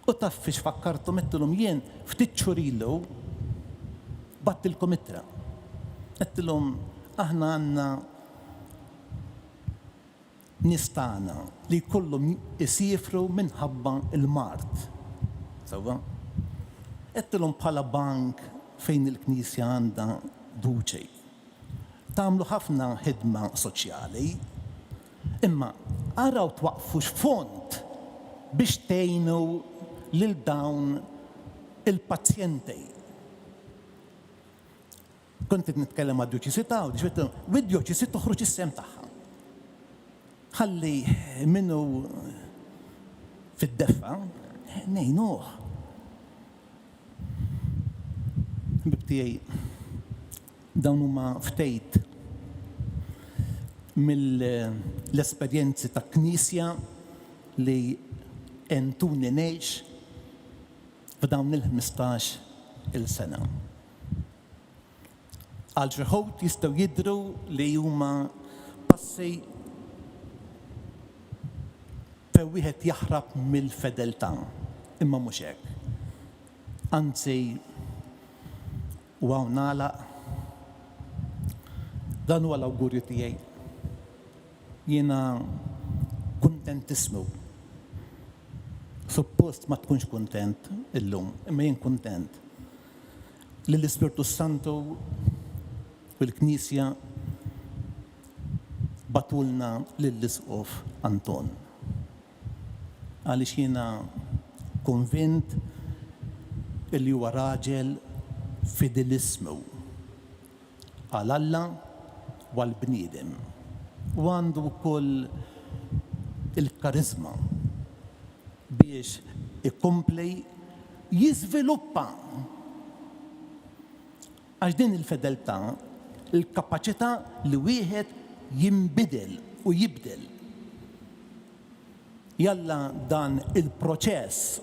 U taf fiex fakkartu mettilhom jien ftit xurilu battilkom ittra. Għettilhom aħna għandna nistana li kollhom isifru minħabba il-mart. Sawa? Għettilhom bħala bank fejn il-Knisja għandha duċej. Tagħmlu ħafna ħidma soċjali, imma araw twaqfux font biex tgħinu lil dawn il-pazjenti. Kont qed nitkellem għad-dioċesi u id-dioċesi toħroġ is-sem tagħha. Ħalli minnu fid-deffa ngħinuh. Bibtiegħi dawn huma ftejt mill-esperjenzi ta' Knisja li entuni ngħix f'dawn il-15 il-sena. Għal xi ħodd jistgħu jidhru li huma passi fejn wieħed jaħrab mill-fedeltà, imma mhux hekk. Anzi, u hawn nagħlaq dan huwa l-awgurju tiegħi. Jiena kuntentismu. Suppost ma tkunx kuntent illum, imma jien kuntent li l-Ispirtu Santu u l-Knisja batulna lill-Isqof Anton. Għaliex jiena konvint li huwa raġel fidelismu għal Alla u għal bniedem. U għandu wkoll il-karizma biex ikompli jiżviluppa. Għax din il-fedeltà, il-kapaċità li wieħed jinbidel u jibdel. Jalla dan il-proċess,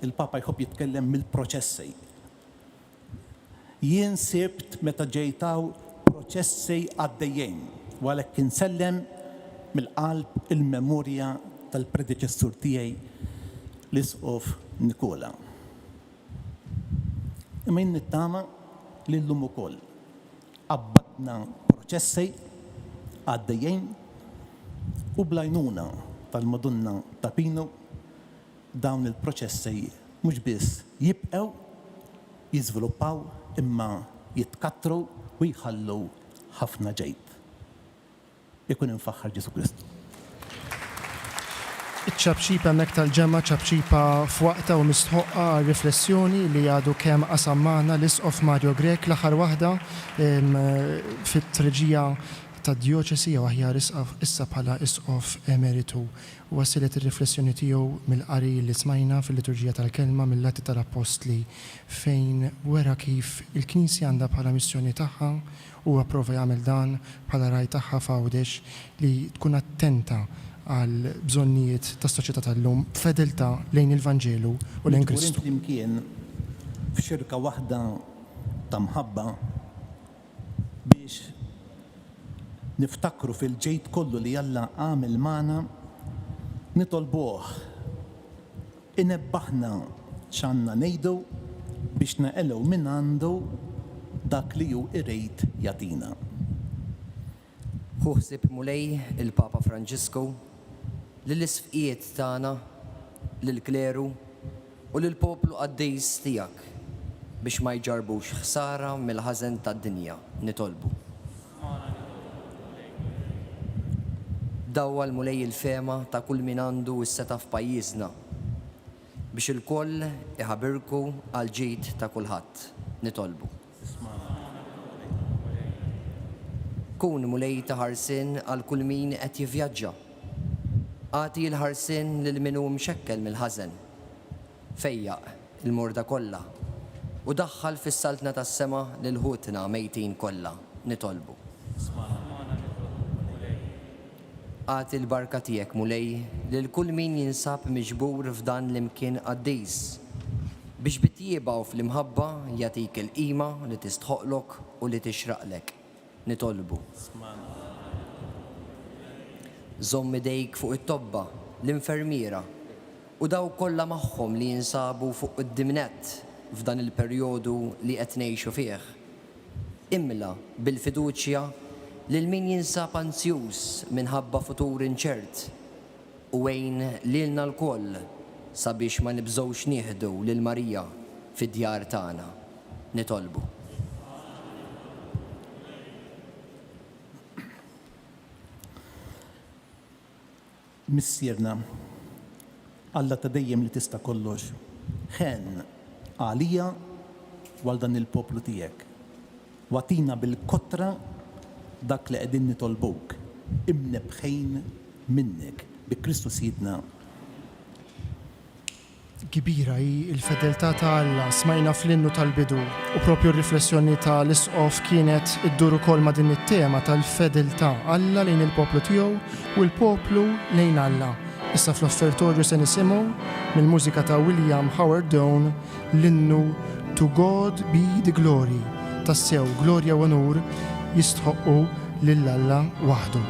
il-Papa jħobb jitkellem mill-proċessi. Jien sibt meta ġejtaw proċessi għaddejjin, u għalhekk insellem mill-qalb il-memorja tal-predeċessur tiegħi l-Isqof Nikola. Imma jien nittama li llum ukoll qabbatna proċessi għaddejjin u blajnuna tal-Madonna ta' Pino dawn il-proċessi mhux biss jibqgħu jiżviluppaw imma jitkattru u jħallu ħafna ġejb. Ikun infaħħar Ġesu Kristu. Iċ-ċabċipa mek tal-ġemma ċabċipa f'waqta u mistħoqqa riflessjoni li għadu kemm qasam magħna l-Isqof Mario Grek l-aħħar waħda fit-treġija tad-dioċesi jew aħjar issa bħala Isqof Emeritu. Wasilet ir-riflessjoni tiegħu mill-qari li smajna fil-liturġija tal-kelma mill-Atti tal-Apostli fejn wera kif il-Knisja għandha bħala missjoni tagħha u approva jagħmel dan bħala raj tagħha f'għawdex li tkun attenta għal bżonnijiet tas-soċjetà tal-lum b'fedeltà lejn il-Vanġelu u lejn Kristu. Flimkien f'xirka waħda ta' mħabba biex niftakru fil-ġejt kollu li Alla għamel magħna nitolbuh inebbaħna x'għandna ngħidu biex naqelgħu minn għandu dak li hu irid jagħtina. Ħuħsib mulej il-Papa Franġisku lill-isfqiet tagħna, lill-kleru u lill-poplu qaddejs tiegħek biex ma jġarbux ħsara mill-ħażen tad-dinja nitolbu. Dawwa l-mulej il-fema ta' kull min għandu s-seta f'pajjiżna biex il-koll iħabirku għal ġid ta' kulħadd nitolbu. Kun mulej ta' ħarsin għal kull min qed jivvjaġġa. Għati l-ħarsin lil min hu mxekkel mill-ħażen. Fejjaq il-murda kollha u daħħal fis-saltna tas-sema lil ħutna mejtin kollha nitolbu. Għati l-barka tiegħek mulej lil kull min jinsab miġbur f'dan l-imkien qaddejs biex bitjieba u fl-imħabba jagħtik il-qima li tistħoqlok u li tixraqlek nitolbu. Żomm idejk fuq it-tobba, l-infermiera u daw kollha magħhom li jinsabu fuq id-dimnet f'dan il-perjodu li qed ngħixu fih. Imla bil-fiduċja lil min jinsab anzjuż minħabba futur inċert u għejn lilna l-koll sabiex ma nibżgħux nieħdu lil Marija fid-djar tagħna. Nitolbu. Missierna, Alla ta' dejjem li tista' kollox, ħen għalija għal dan il-poplu tiegħek. Watina bil-kotra dak li qegħdin nitolbuk, imnebħejn minnek bi Kristu Sidna. Kbira hi il-fedeltà ta' Alla smajna fl-innu tal-bidu u propju r-riflessjoni tal-isqof kienet iddur ukoll ma' din it-tema tal-fedeltà Alla lejn il-poplu tiegħu u l-poplu lejn Alla. Issa fl-offertorju se nisimgħu mill-mużika ta' William Howard Down l-innu To God Be the Glory. Tassew glorja u onur jistħoqqu lil Alla waħdu.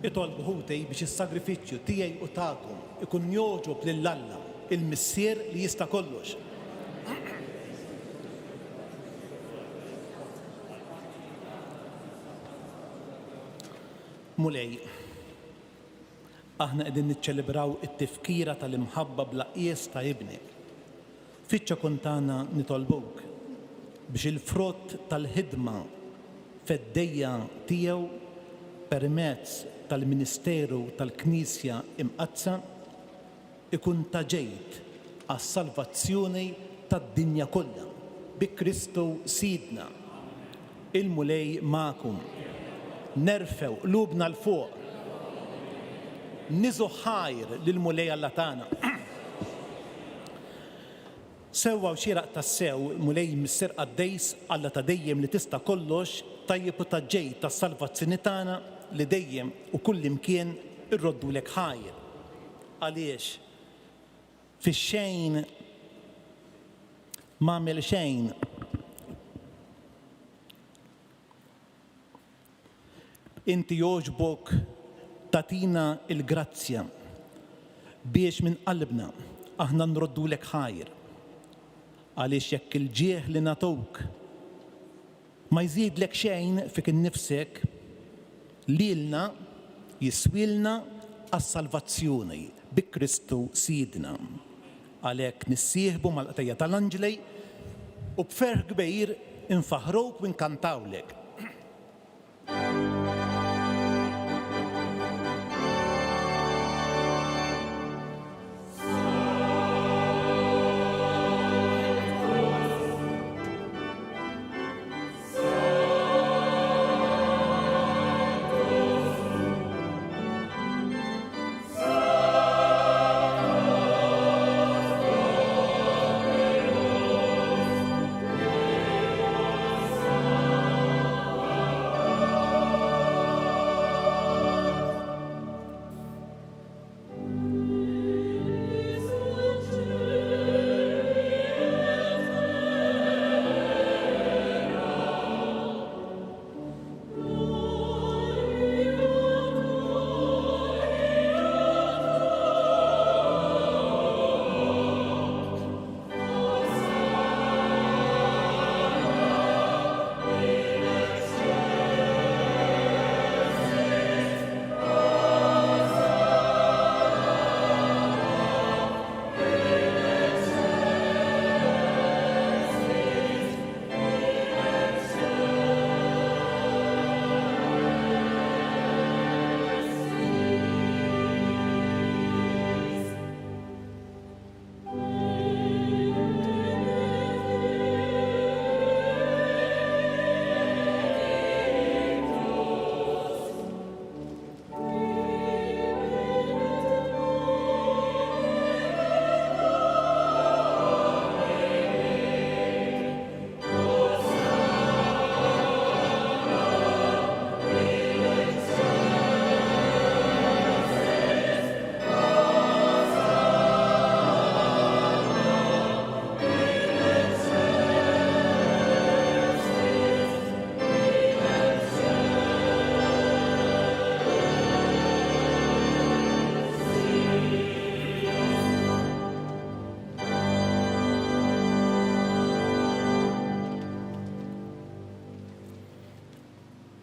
itolbu ħutej biex is-sagrifiċċju tiegħi u tagħkom ikun joġob lill-Alla, il-Missier li jista' kollox. Mulej, aħna qegħdin niċċelebraw it-tifkira tal-imħabba bla qies ta' ibnek. Fiċċa kuntana nitolbuk biex il-frott tal-ħidma fed-dejja tiegħu permezz tal-Ministeru tal-Knisja imqazza ikun ta' ġejt għas-salvazzjoni tad-dinja kollha bi Kristu Sidna. Il-mulej magħkom. Nerfew qlubna l-fuq. Niżu ħajr lill-mulej Alla tagħna. Sewwa u xieraq tas-sew mulej missier qaddejs Alla ta' dejjem li tista' kollox tajjeb u ta' ġejt tas-salvazzjoni tagħna li dejjem u kull imkien irroddulek ħajr. Għaliex fix-xejn m'għamel xejn inti jogħġbok tatina il-grazzja biex minn qalbna aħna nroddulek ħajr. Għaliex jekk il-ġieħ li natowk ma jżidlek xejn fik innifsek lilna jiswilna għas-salvazzjoni bi Kristu Sidna. Għalhekk nissieħbu mal-qtejja tal-Anġlej u b'ferħ kbir infaħruk u nkantawlek.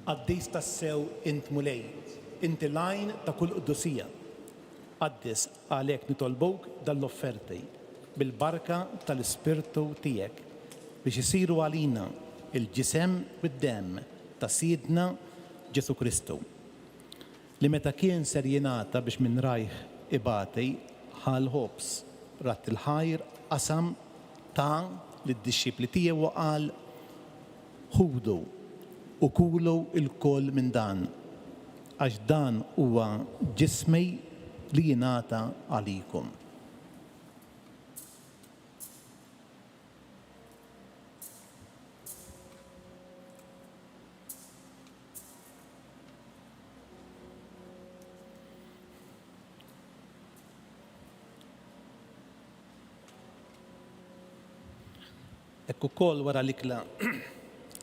Għaddis tassew int mulej, inti lajn ta' kull quddusija. Għaddis għalhekk nitolbok dal-offerti bil-barka tal-Ispirtu tiegħek biex isiru għalina il-ġisem bid-demm ta' Sidna Ġesu Kristu. Li meta kien ser jingħata biex minn rajh ibati ħal ħobs rat il-ħajr qasam ta' lid-dixxipli tiegħu u qal ħudu u kulu il-koll minn dan, għax dan huwa ġismi li jingħata għalikom. Ekku kol wara l-ikla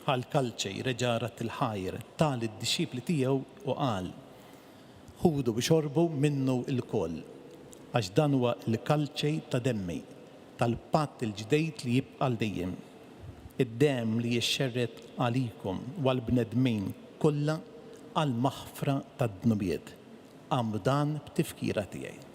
għal-kalċej reġarat il-ħajr tal id-dixxipli tiegħu u qal ħudu biex xorbu minnu il-koll. Għax dan huwa l-kalċej ta' demmi, tal-patt il-ġdejt li jibqa' dejjem. Id-dem li jixxerret għalikom u għal-bnedmin kollha għal-maħfra tad-dnubiet. Għamlu dan b'tifkira tiegħi.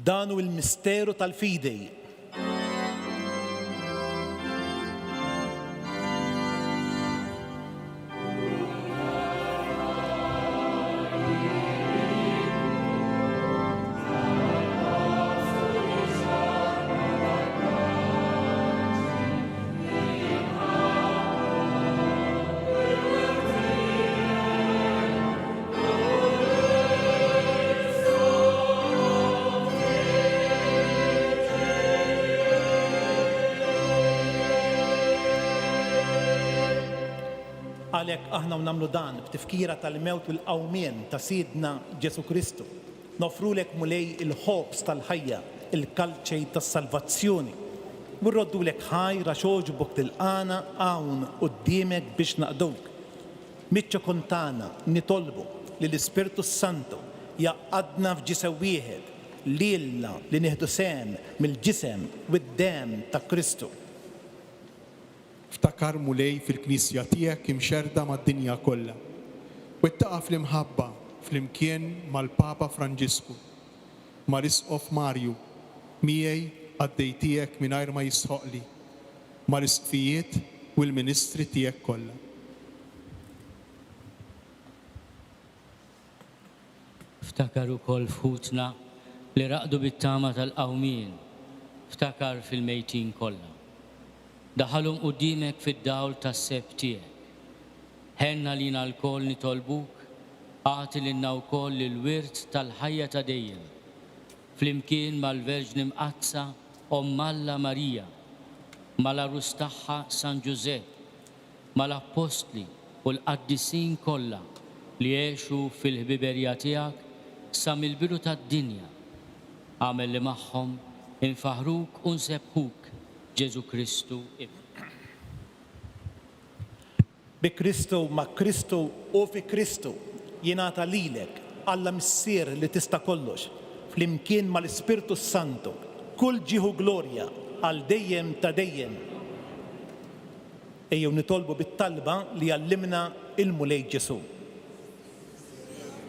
Dan hu l-misteru tal-fidej. Għalhekk aħna nagħmlu dan b'tifkira tal-mewt u l-qawmien ta' Sidna Ġesu Kristu. Nofrulek mulej il-ħobs tal-ħajja, il-kalċej tas-salvazzjoni. Nroddulek ħajra xoġbok tilqana hawn quddiemek biex naqduk. Miċċa kontana nitolbu li l-Ispirtu Santu jaqadna f'ġisem wieħed lilna li nieħdu sehem mill-ġisem u d-dem ta' Kristu. Ftakar mulej fil-Knisja tiegħek imxerda mad-dinja kollha. U ittaqa' fl-imħabba flimkien mal-Papa Franġisku, mal-Isqof Marju, miegħi għaddej tiegħek mingħajr ma jisħoqli, mal-isqfijiet u l-ministri tiegħek kollha. Ftakar ukoll f'ħutna li raqdu bit-tama tal-qawmien, ftakar fil-mejtin kollha. Daħalhom quddiemek fid-dawl tas-seb tiegħek. Ħenna lina l-koll nitolbuk, għati lilna wkoll il-wirt tal-ħajja ta' dejjem. Flimkien mal-Verġni Mqazza Omm Alla Marija, mal-Arus tagħha San Ġusepp, mal-Apostli u l-qaddisin kollha li jgħixu fil-ħbiberja tiegħek sa mill-bidu tad-dinja. Għamel li magħhom infaħruk u nsebħuk Ġesu Kristu. Bi Kristu, ma' Kristu u fi Kristu jingħata lilek Alla Missier li tista' kollox flimkien mal-Ispirtu Santu kull ġieħu glorja għal dejjem ta' dejjem. Ejjew nitolbu bit-talba li għallimna il-mulej Ġesu.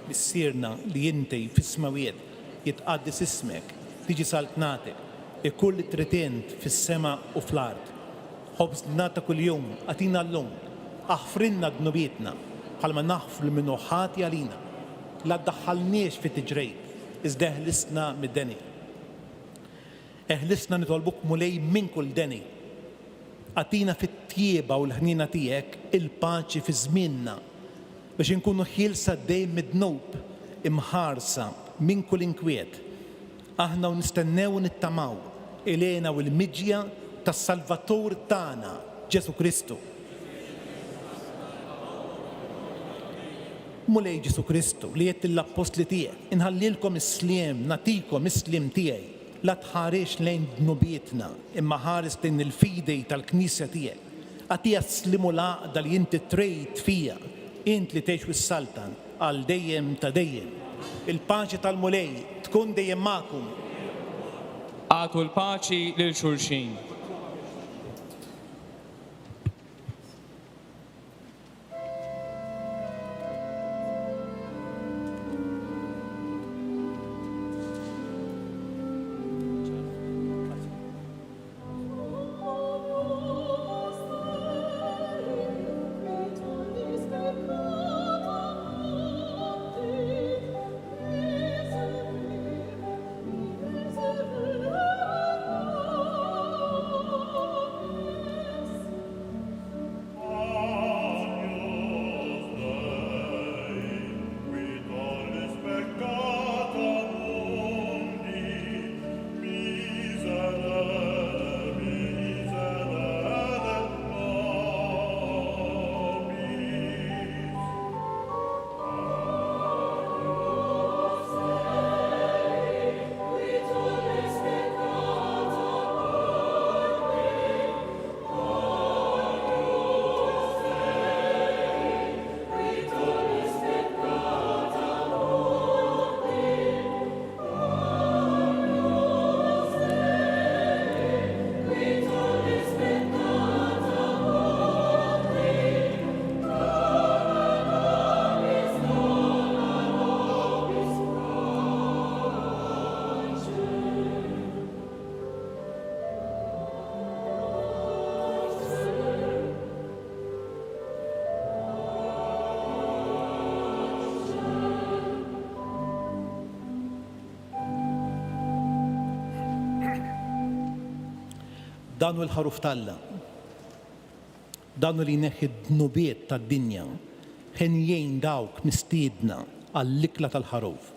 Missierna li inti fis-smawiet jitqaddis ismek, tiġi saltnatek, kull tritent fis-sema u fl-art. Ħobżna ta' kuljum għatina l-lum, aħfrinna dnubietna, bħalma naħfru minnu ħati għalina. La ddaħħalniex fit-tiġrejt, iżda eħlisna mid-deni. Eħlisna nitolbuk mulej minn kull deni. Għatina fit-tjieba u l-ħnina tiegħek il-paċi fi żmienna biex inkunu ħielsa dejjem mid-dnub imħarsa minn kull inkwiet. Aħna u nistennew u nittamaw ilena u l-miġja tas-Salvatur tagħna Ġesu Kristu. Mulej Ġesu Kristu li jett l-apostli tiegħek, inħallilkom is-sliem, natikom is-sliem tiegħi, la tħarex lejn dnubietna, imma ħares lejn il-fidej tal-Knisja tiegħek. Għatija slimu laqda li inti trejt fija, int li tgħix fis-saltan għal dejjem ta' dejjem. Il-paċi tal-mulej tkun dejjem magħkom. Għatu l-paċi lil xulxin. danu l-ħaruf Alla. Danu li neħi d-nubiet tad-dinja ħenjejn dawk mistiedna għall-ikla tal-ħaruf.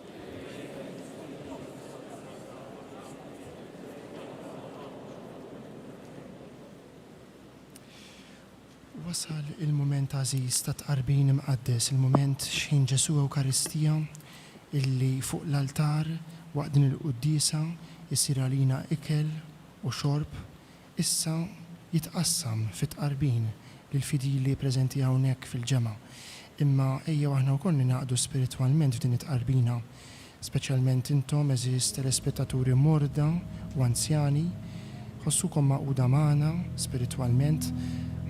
Wasal il-moment għażiż ta' tqarbin imqaddes, il-moment xejn Ġesu Ewkaristija illi fuq l-altar waqt din il-qudiesa jsir għalina ikel u xorb, issa jitqassam fit-tqarbin lil fidili preżenti hawnhekk fil-ġemgħa. Imma ejja aħna wkoll ningħaqdu spiritwalment f'din it-tqarbina, speċjalment intom eżis telespettaturi morda u anzjani, ħossukom maquda magħna spiritwalment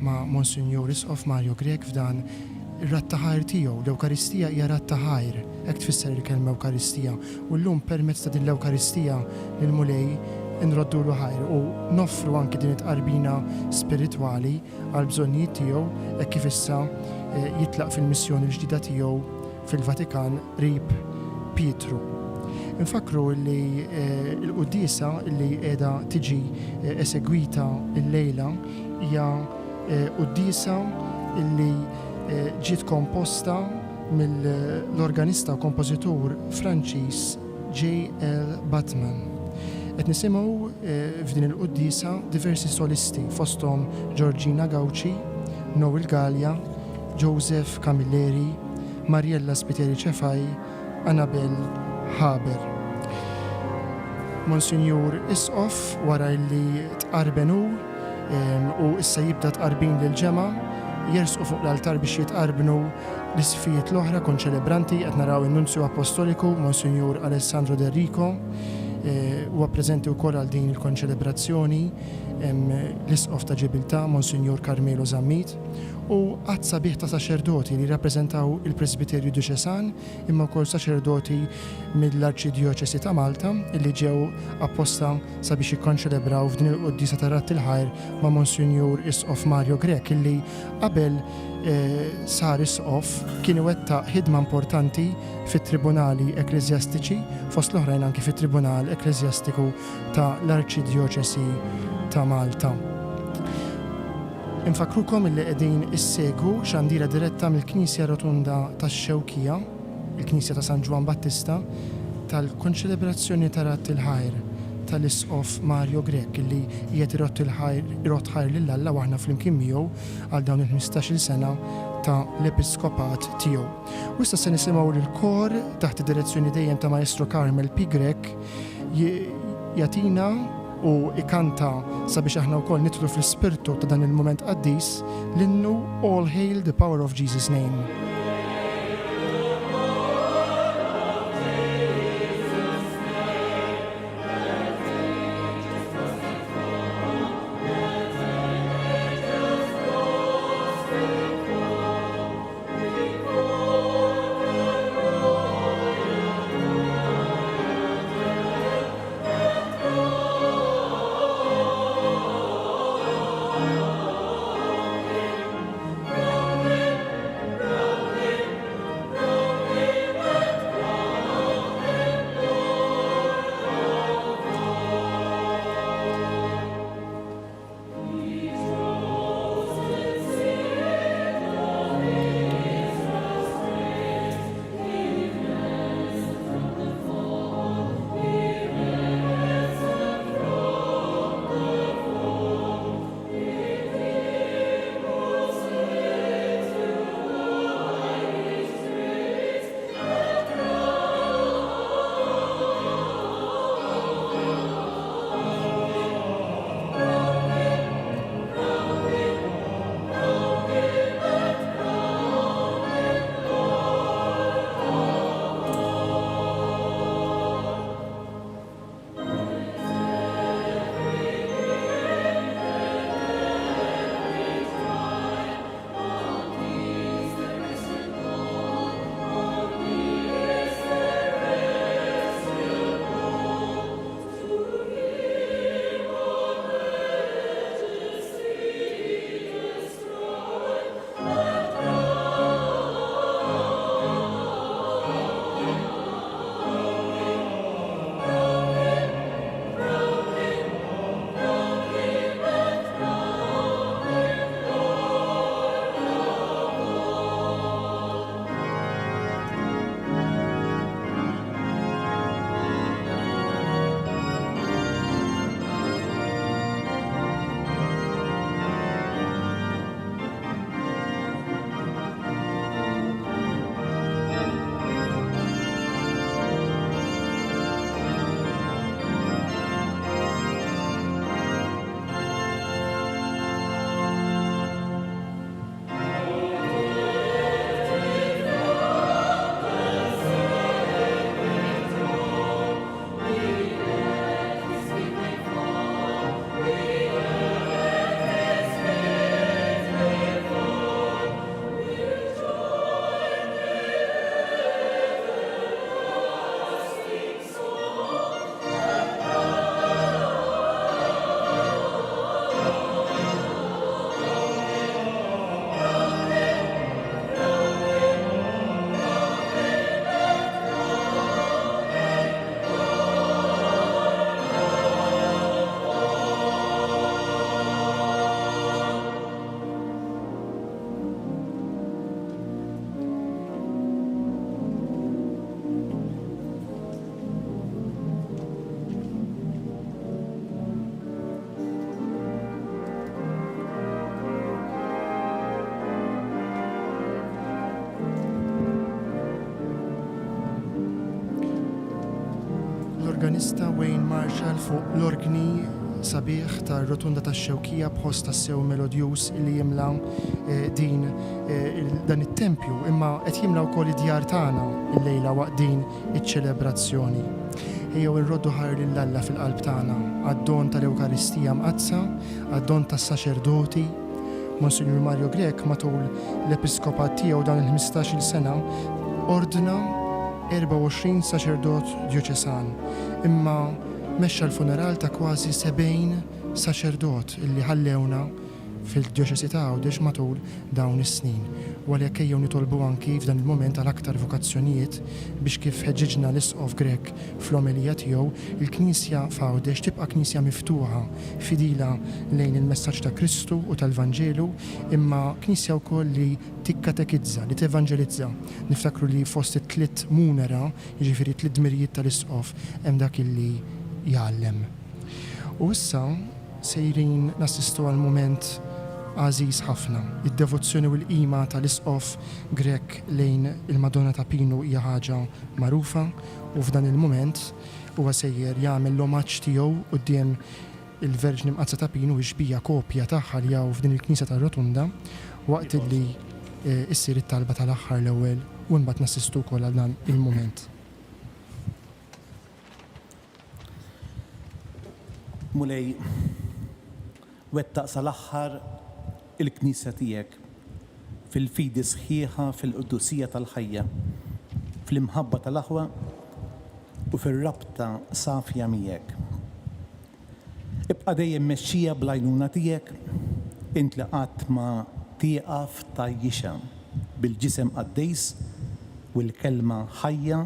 ma' Monsignor Isqof Mario Grek f'dan ir-rattaħajr tiegħu. L-Ewkaristija hija rattaħajr, hekk tfisser il-kelma Ewkaristija. U llum permezz ta' din l-Ewkaristija lil mulej inroddu l ħajr u noffru anke din it-qarbina spiritwali għal bżonnijiet tiegħu hekk kif issa jitlaq fil-missjoni l-ġdida tiegħu fil-Vatikan qrib Pietru. Infakru li l-qudiesa li qiegħda tiġi esegwita l-lejla hija qudiesa li ġiet komposta mill-organista u kompożitur Franċiż J.L. Batman. Qed nisimgħu f'din il-qudiesa diversi solisti fosthom Giorgina Gauci, Noel Gallia, Joseph Camilleri, Mariella Spiteri Cefaj, Annabel Haber. Monsignor Isqof wara li tqarbenu u issa jibda tqarbin lil ġemgħa jersqu fuq l-altar biex jitqarbnu l-isfijiet l-oħra konċelebranti qed naraw in-Nunzju Apostoliku Monsignor Alessandro Del Rico huwa preżenti wkoll għal din il-konċelebrazzjoni l-Isqof ta' Ġibiltà Monsignor Carmelo Zammit u qatt sabiħ ta' saċerdoti li rappreżentaw il-Presbiterju Diċesan imma wkoll saċerdoti mill-Arċidjoċesi ta' Malta illi ġew apposta sabiex jikkonċelebraw f'din il-qudiesa ta' Ratt il-Ħajr ma' Monsignor Isqof Mario Grek illi qabel sar Isqof kien iwettaq ħidma importanti fit-tribunali ekleżjastiċi fost l-oħrajn anke fit-Tribunal Ekleżjastiku ta' l-Arċidjoċesi ta' Malta. Infakrukom illi qegħdin issegwu xandira diretta mill-Knisja Rotunda tax-Xewkija, il-Knisja ta' San Ġwan Battista, tal-konċelebrazzjoni ta' Ratt il-Ħajr tal-Isqof Mario Grek illi qiegħed irott ħajr lil Alla u aħna flimkien miegħu għal dawn il-15-il sena ta' l-episkopat tiegħu. U issa se nisimgħu lill-kor taħt id-direzzjoni dejjem ta' Maestro Carmel P. Grek jagħtina u ikanta sabiex aħna wkoll nidħlu fl-ispirtu ta' dan il-mument qaddis l-innu All Hail the Power of Jesus' Name. organista Wayne Marshall fuq l-organi sabiħ ta' rotunda ta' xewkija bħost ta' sew melodjus li jimla dan it-tempju imma qed jimla wkoll id-djar tagħna il-lejla waqt din iċ-ċelebrazzjoni. Ejjew irroddu ħajr lill-Alla fil-qalb tagħna għad-don tal-Ewkaristija mqazza, għad-don tas-saċerdoti. Monsignor Mario Grech matul l-episkopat tiegħu dan il-15-il sena ordna 24 saċerdot dioċesan, imma mexxa l-funeral ta' kważi 70 saċerdot illi ħallewna fil-dioċesi ta' Għawdex matul dawn is-snin. U għalhekk ejjew nitolbu anki f'dan il-mument għal aktar vokazzjonijiet biex kif ħeġġiġna l-Isqof Grech fl-omelija tiegħu, il-Knisja f'Għawdex tibqa' Knisja miftuħa fidila lejn il-messaġġ ta' Kristu u tal-Vanġelu, imma Knisja wkoll li tikkatekizza, li tevanġelizza. Niftakru li fost it-tliet munera, jiġifieri tliet dmirijiet tal-Isqof, hemm dak illi jgħallem. U issa sejrin nassistu għal mument għażiż ħafna. Id-devozzjoni u l-qima tal-Isqof Grech lejn il-Madonna ta' Pinu hija ħaġa magħrufa u f'dan il-mument huwa sejjer jagħmel l-omaġġ tiegħu quddiem il-Verġni Mqazza ta' Pinu jixbija kopja tagħha li hawn f'din il-Knisja tar-Rotunda waqt li issir it-talba tal-aħħar l-ewwel u mbagħad nassistu wkoll għal dan il-mument. Mulej, wettaq sal-aħħar il-Knisja tiegħek fil-fidi sħiħa fil-quddusija tal-ħajja, fl-imħabba tal-aħwa u fir-rabta safja miegħek. Ibqa' dejjem mexxija bl-għajnuna tiegħek, int li qatt ma tieqaf tajjixa bil-ġisem qaddejs u l-kelma ħajja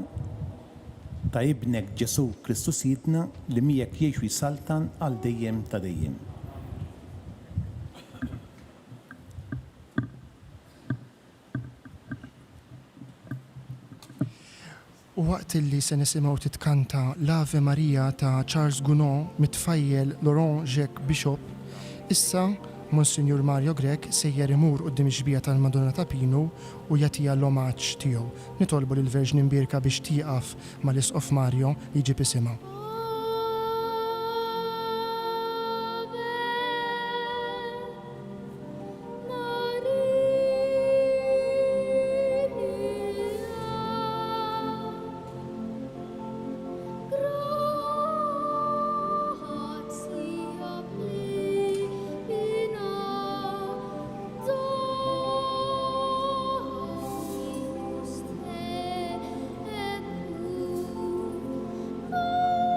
ta' ibnek Ġesu Kristus Jidna li miegħek jgħixu jisaltan għal dejjem ta' dejjem. U waqt illi se nisimgħu titkanta l-Ave Maria ta' Charles Gounod mitfajjel Laurent Jacques Bishop, issa Monsignor Mario Grech sejjer imur quddiem ix-xbija tal-Madonna ta' Pinu u jagħtiha l-omaġġ tiegħu. Nitolbu lill-Verġni Mbierka biex tieqaf mal-Isqof Mario li jġib isimha. Oh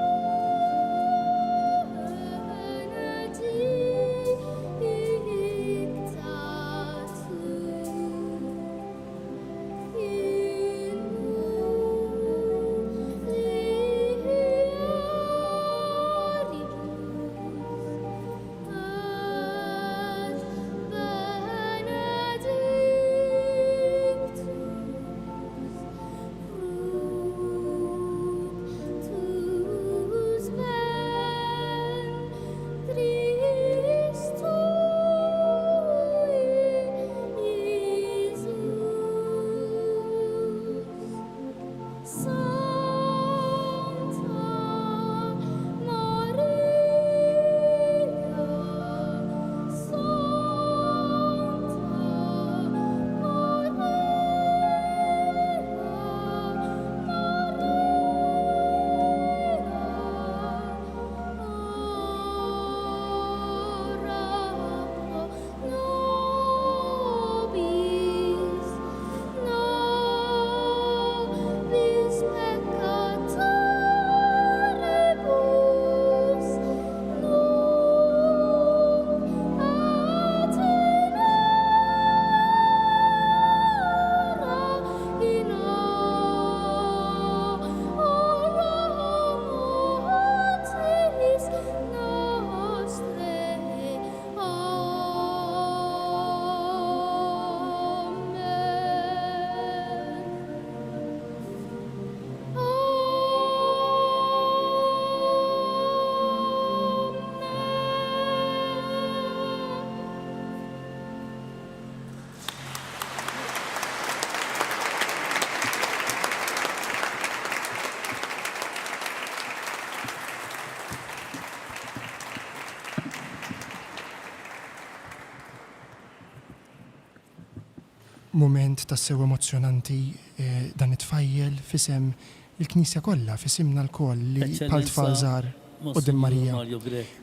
moment tassew emozjonanti dan it-tfajjel fisem il-Knisja kollha, fisimna l-koll li bħal tfal żgħar qudiem Marija. Mario Grek.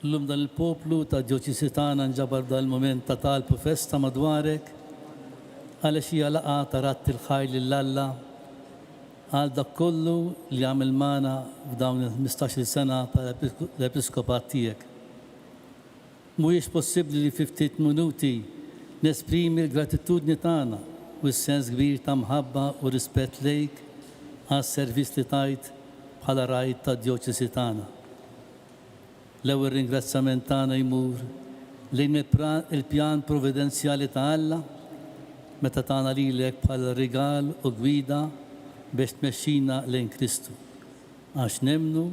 Llum dan il-poplu ta' Djoċisi tagħna nġabar dal-moment ta' talbu festa madwarek għaliex hija laqgħa ta' ratti l-ħajl lill-Alla għal dak kollu li għamil magħna f'dawn il-15 sena tal-episkopat tiegħek. Mhuwiex possibbli li fi ftit minuti nesprimi l-gratitudni tagħna u s-sens kbir ta' mħabba u rispett lejk għas-servizz li tajt bħala rajt ta' Djoċisi tagħna. L-ewwel ringrazzjament tagħna jmur lejn il-pjan providenzjali ta' Alla meta tagħna lilek bħala rigal u gwida biex tmexxina lejn Kristu. Għax nemnu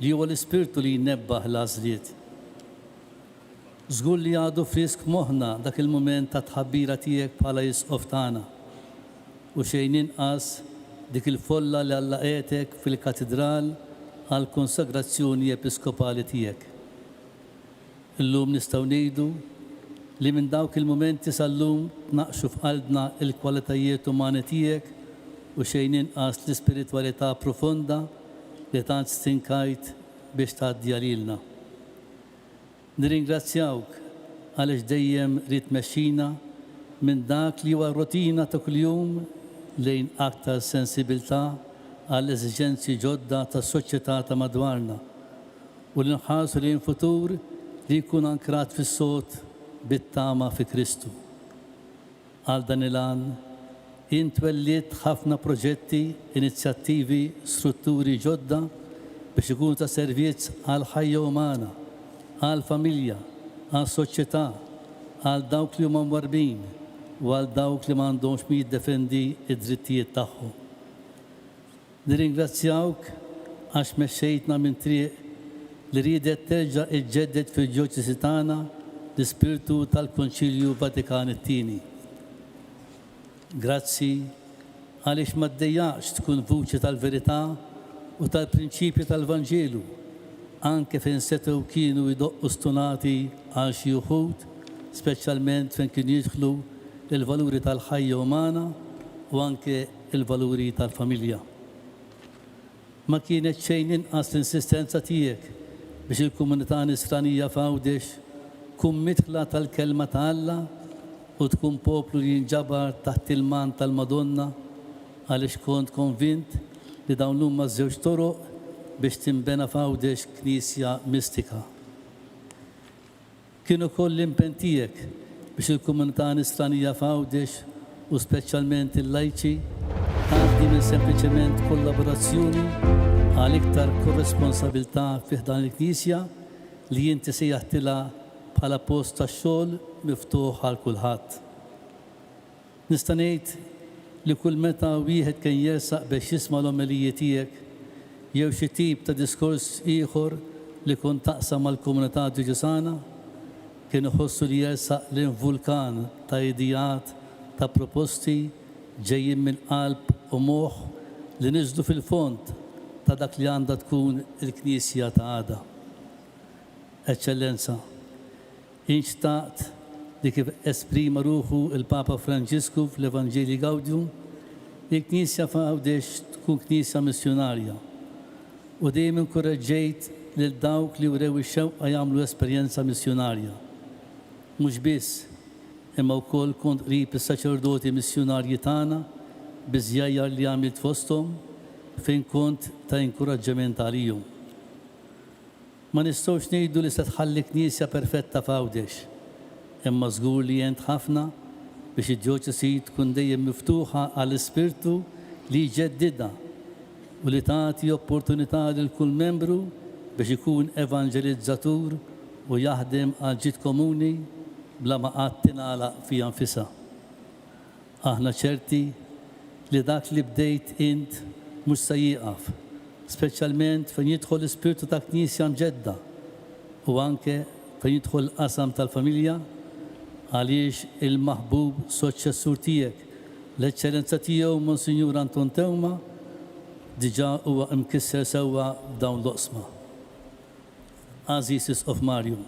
li huwa l-Ispirtu li jnebbaħ l-għażliet. Żgur li għadu frisk moħħna dak il-mument ta' tħabbira tiegħek bħala jisqof tagħna u xejn inqas dik il-folla li allaqetek fil-katedral għal konsagrazzjoni episkopali tiegħek. Illum nistgħu ngħidu li minn dawk il-momenti sal-lum naqxu f'qalbna il-kwalitajiet umani tiegħek u xejn inqas l-ispiritwalità profonda li tant stinkajt biex tgħaddi għalilna. Nirringrazzjawk għaliex dejjem rid tmexxina minn dak li huwa rotina ta' kuljum lejn aktar sensibilità għall eżiġenzi ġodda tas soċjetà ta' madwarna u li nħarsu lejn futur li jkun ankrat fis-sod bit-tama fi Kristu. Għal dan il-għan, intwelliet ħafna proġetti, inizjattivi, strutturi ġodda biex ikun ta' servizz għal ħajja umana, għal familja, għal soċjetà, għal dawk li huma mwarbin u għal dawk li m'għandhomx min jiddefendi id-drittijiet tagħhom. Nirringrazzjawk għax mexxejtna minn triq li ridet terġa' iġġedded fil-Djoċisi tagħna l-Ispirtu tal-Konċilju Vatikan it-Tieni. Grazzi għaliex ma ddejjaqx tkun vuċi tal-verità u tal-prinċipji tal-Vanġelu anke fejn setgħu kienu jdoqqu stunati għal xi wħud, speċjalment fejn kienu jidħlu il-valuri tal-ħajja umana u anke il-valuri tal-familja. Ma kienet xejn inqas l-insistenza tiegħek biex il-komunità nisranija f'Għawdex tkun midħla tal-kelma ta' Alla u tkun poplu li jinġabar taħt il-man tal-Madonna għaliex kont konvint li dawn huma żewġ toroq biex timbena f'Għawdex knisja mistika. Kienu koll l-impenn tiegħek biex il-komunità nisranija f'Għawdex u speċjalment il-lajċi tgħaddi minn sempliċement kollaborazzjoni għal iktar korresponsabilità fih dan il-Knisja li inti sejjaħtilha bħala post tax-xogħol miftuħ għal kulħadd. Nista' ngħid li kull meta wieħed kien jersaq biex jisma' l-omeliji tiegħek jew xi tip ta' diskors ieħor li kun taqsam mal-komunità Djoċesana kien iħossu li jersaq lejn vulkan ta' idijat ta' proposti ġejjin minn qalb u moħħ li niżlu fil-fond ta' dak li għandha tkun il-Knisja ta' għada. Eċċellenza, inxtaqt li kif esprima ruħu il-Papa Franġisku fl-Evanġeli Gaudium, il-Knisja f'Għawdex tkun Knisja missjonarja u dejjem inkoraġġejt lil dawk li wrew ix-xewqa jagħmlu esperjenza missjonarja. Mhux biss, imma wkoll kont qrib is-saċerdoti missjonarji tagħna biżjajjar li għamilt fosthom fejn kont ta' inkoraġġament għalihom. Ma nistgħux ngħidu li se tħalli Knisja perfetta f'Għawdex, imma żgur li jent ħafna biex id-Djoċesi tkun dejjem miftuħa għall-Ispirtu li jġeddidha u li tagħti opportunità lil kull membru biex ikun evanġelizzatur u jaħdem għal ġid komuni bla ma qatt tingħalaq fiha nfisha. Aħna ċerti li dak li bdejt int mhux se jieqaf, speċjalment fejn jidħol l-Ispirtu ta' Knisja mġedda u anke fejn jidħol qasam tal-familja għaliex il-maħbub soċċessur tiegħek l-Eċċellenza tiegħu Monsinjur Anton Tewma diġà huwa mkisser sewwa f'dawn l-oqsma. Aziz of Marium,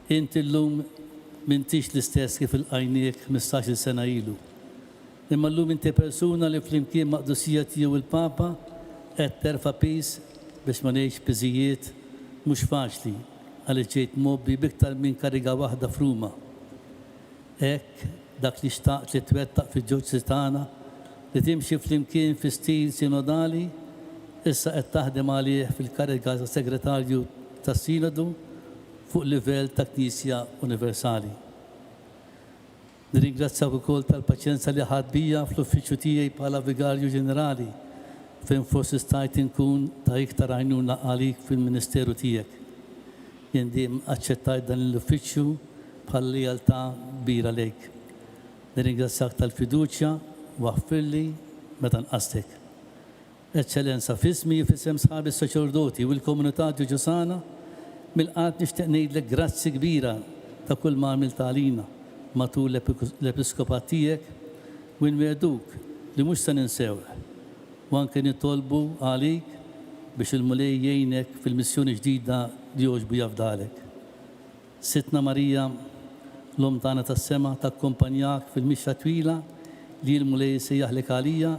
inti llum m'intix l-istess kif il-qajniek 15 sena ilu. Imma llum inti persuna li flimkien maqdusija tiegħu il-Papa qed terfa' pis biex ma ngħidx piżijiet mhux faċli għaliex ġejt mobbi biktar minn kariga waħda f'Ruma. Hekk dak li xtaqt li twettaq fil-ġewġ tagħna li timxi flimkien fi stil sinodali issa qed taħdem għalih fil-kariga ta' segretarju tas-Sinodu fuq livell ta' Knisja Universali. Nirringrazzjak ukoll tal-paċenza li ħadd bija fl-uffiċċju tiegħi bħala Vigarju Ġenerali fejn forsi stajt inkun ta' iktar għajnuna għalik fil-Ministeru tiegħek. Jien diem aċċettajt dan l-uffiċċju bħal lealtà kbira lejk. Nirringrazzjak tal-fiduċja u għaffilli meta nqastek. Eċċellenza, fismi fisem sħabi s-saċerdoti u l-komunità ġuġusana mill-qad nixtieq ngħidlek grazzi kbira ta' kull ma għamilt għalina matul l-episkopat tiegħek u nweduk li mhux se ninsewh u anke nitolbu għalik biex il-mulej jgħinek fil-missjoni ġdida li joġbu jafdalek. Sitna Marija, l-om tagħna tas-sema takkompanjak fil-mixja twila li l-mulej sejjaħlek għalija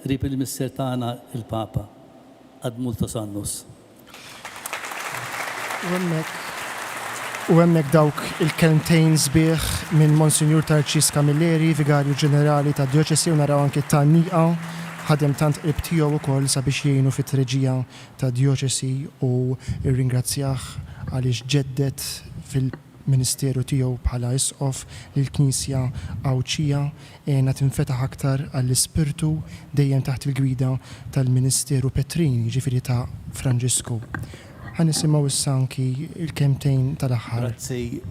rib il-misser tagħna il-Papa. Ad multos annus. U hemmhekk dawk il-kelmtejn sbieħ minn Monsinjur Tarċis Camilleri, Vigarju Ġenerali tad Djoċesi, u naraw anke tan-nieqa ħadem tant qrib tiegħu wkoll sabiex jgħinu fit-treġija ta' Djoċesi u rringrazzjah għaliex ġeddet fil-Ministeru tiegħu bħala isqof lill-Knisja Awċija għena tinfetaħ aktar għall-ispirtu dejjem taħt il-gwida tal-Ministeru Petrin, ġifieri ta' Franġisku. Ħanisimgħu issa anki il-kemtejn tal-aħħar. Grazzi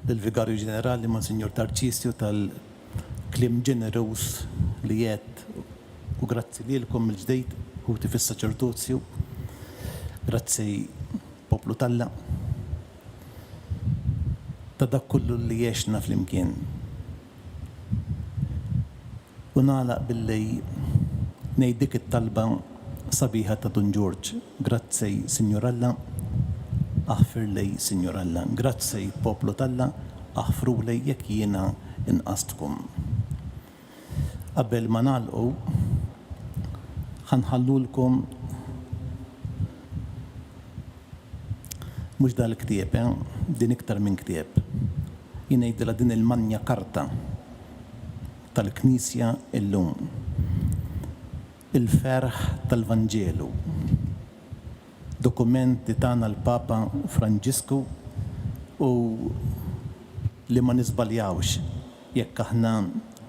lill-Vigarju Ġenerali Monsignor Tarċisju tal-klim ġenerus li jgħid u grazzi lilkom il-ġdejt ħuti fis-saċerdozju. Grazzi poplu Talla ta' dak kullu li jgħixna flimkien. U nagħlaq billi ngħidik it-talba sabiħa ta' Don George. Grazzi Signoralla, aħfir lej Signoralla. Grazzi poplu Talla, aħfru lej jekk jiena inqastkom. Qabel ma nagħlqu ħanħallulkom mhux dal-ktieb, din iktar minn ktieb. Jien ngħidilha din il-manja karta tal-Knisja illum. Il-ferħ tal-Vanġelu. Dokumenti tagħna l-Papa Franġisku u li ma nisbaljawx jekk aħna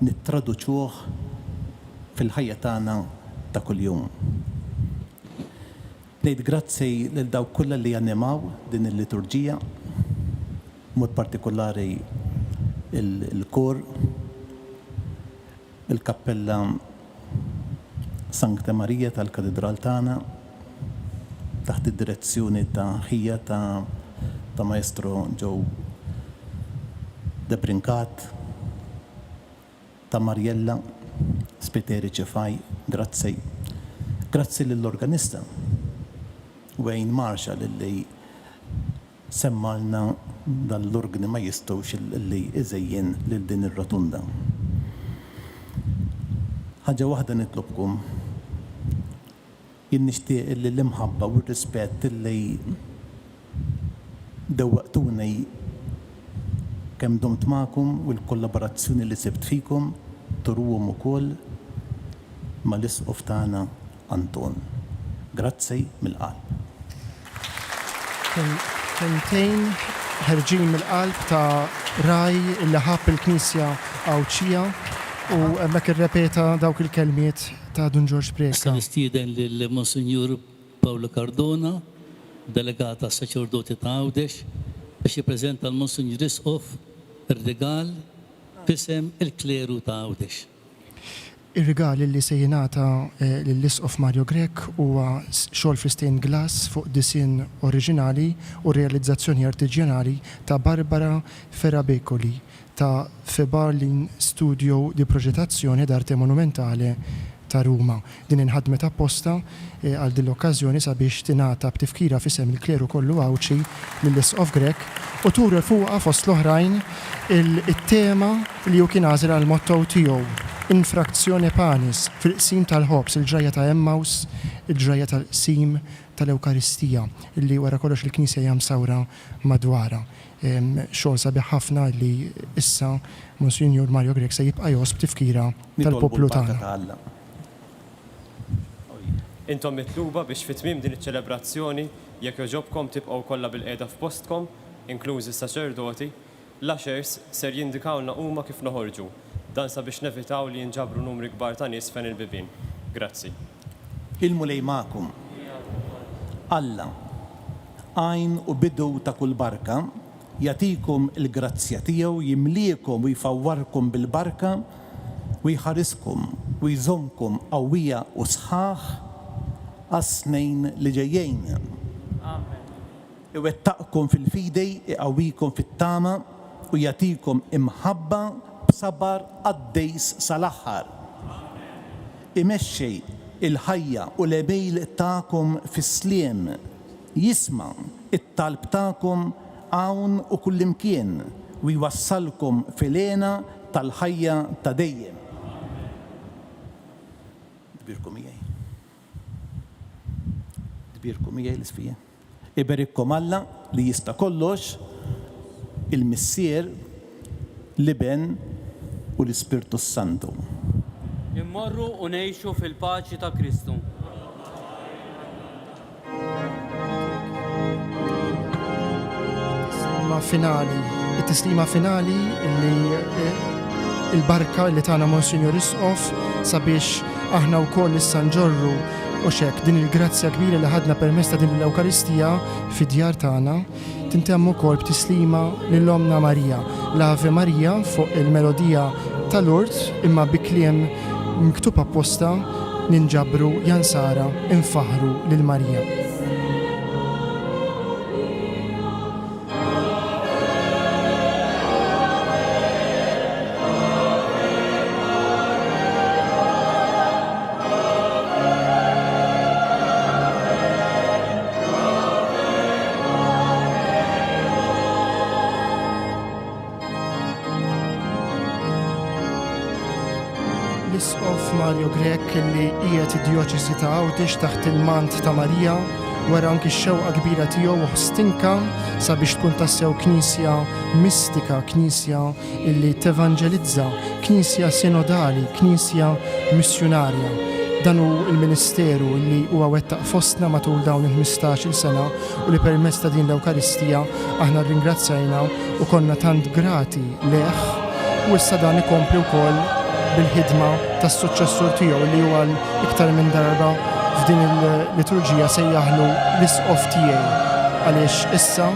nittraduċuh fil-ħajja tagħna ta' kuljum. Ngħid grazzi lil dawk kollha li animaw din il-liturġija, mod partikolari il-kor, il-kappella Sankta Marija tal-Katedral tagħna taħt id-direzzjoni ta' ħija ta' Maestro Joe De Brincat, ta' Marjella Spiteri Ċefaj, grazzi. Grazzi lill-organista Wayne Marshall li semmalna dal-organi ma jistgħux li iżejjen lil din ir-rotunda. Ħaġa waħda nitlobkom. Jien nixtieq li l-imħabba u r-rispett li dewwaqtuni kemm domt magħkom u l-kollaborazzjoni li sibt fikom turuhom ukoll mal-isqof tagħna Anton. Grazzi mill-qalb. Kentejn ħerġin mill-qalb ta' raj illi ħabb il-Knisja Awċija u hemmhekk irrepeta dawk il-kelmiet ta' Don George Preka. Issa nistieden lil Monsignor Paolo Cardona, delegata saċerdoti ta' Għawdex, biex jippreżenta l-Monsignor Isqof ir-rigal fisem il-kleru ta' Għawdex. Ir-rigal li se jingħata lill-Isqof Mario Grek huwa xogħol fi-stained glass fuq disin oriġinali u realizzazzjoni artiġjanali ta' Barbara Ferrabecoli ta' Febarlin Studio di Proġettazzjoni d'Arte Monumentale ta' Ruma. Din inħadmet apposta għal din l-okkażjoni sabiex tingħata b'tifkira f'isem il-kleru kollu għawċi mill-List of Grek u turu fuqha fost l-oħrajn il-tema li ju kien għażel għal motto tiegħu infrazzjoni panis fil-qsim tal-ħobs, il-ġrajja ta' Emmaus, il-ġrajja tal-qsim tal-Ewkaristija, illi wara kollox il-Knisja hija msawra madwara. Xogħol sabiħ ħafna li issa Monsignor Mario Grek se jibqa' josb tifkira tal-poplu tagħna. Intom mitluba biex fit-tmiem din iċ-ċelebrazzjoni jekk joġobkom tibqgħu kollha bil-qiegħda f'postkom, inklużi s-saċerdoti, l-ushers ser jindikawlna huma kif noħorġu. Dan sabiex nevitaw li jinġabru numri kbar ta' nies fejn il-bibien. Grazzi. Il-mulej ma'kum. Alla, għajn u bidu ta' kull barka, jatikum il-grazzja tiegħu jimliekom u jfawwarkom bil-barka u jħariskom u jżomkom qawwija u sħaħ għas-snejn li ġejjejn. Iwettaqkom fil-fidej, iqawwikom fit-tama u jatikom imħabba b'sabar għaddejs sal-aħħar. Imexxej il-ħajja u l-ebejl ta'kom fis-sliem, jisma' it-talb ta'kom hawn u kullimkien u jwassalkom fil-għena tal-ħajja ta' dejjem. Dbirkom miegħi. Dbirkom miegħi l-isfija. Iberikkom Alla li jista' kollox, il-Missier, l-Iben u l-Ispirtu Santu. Immorru u ngħixu fil-paċi ta' Kristu. it-tislima finali li il-barka li tagħna Monsignor Isqof sabiex aħna wkoll issa nġorru u xek din il-grazzja kbira li ħadna permezz ta' din l-Ewkaristija fid-djar tagħna tintemm ukoll b'tislima lill-Omna Marija, l-Ave Marija fuq il-melodija tal-Urt imma bi kliem miktub apposta ninġabru jansara infaħru lil Marija. L-Isqof Mario Grek li qiegħed id-djoċesi ta' Għawdex taħt il-mant ta' Marija wara anki x-xewqa kbira tiegħu u ħstinka sabiex tkun tassew knisja mistika, knisja illi tevanġelizza, knisja sinodali, knisja missjonarja. Dan hu il-Ministeru li huwa wettaq fostna matul dawn il-15-il sena u li permezz ta' din l-Ewkaristija aħna rringrazzjajna u konna tant grati leħ u issa dan ikompli wkoll bil-ħidma tas-suċċessur tiegħu li huwa iktar minn darba f'din il-liturġija sejjaħlu l-Isqof tiegħi għaliex issa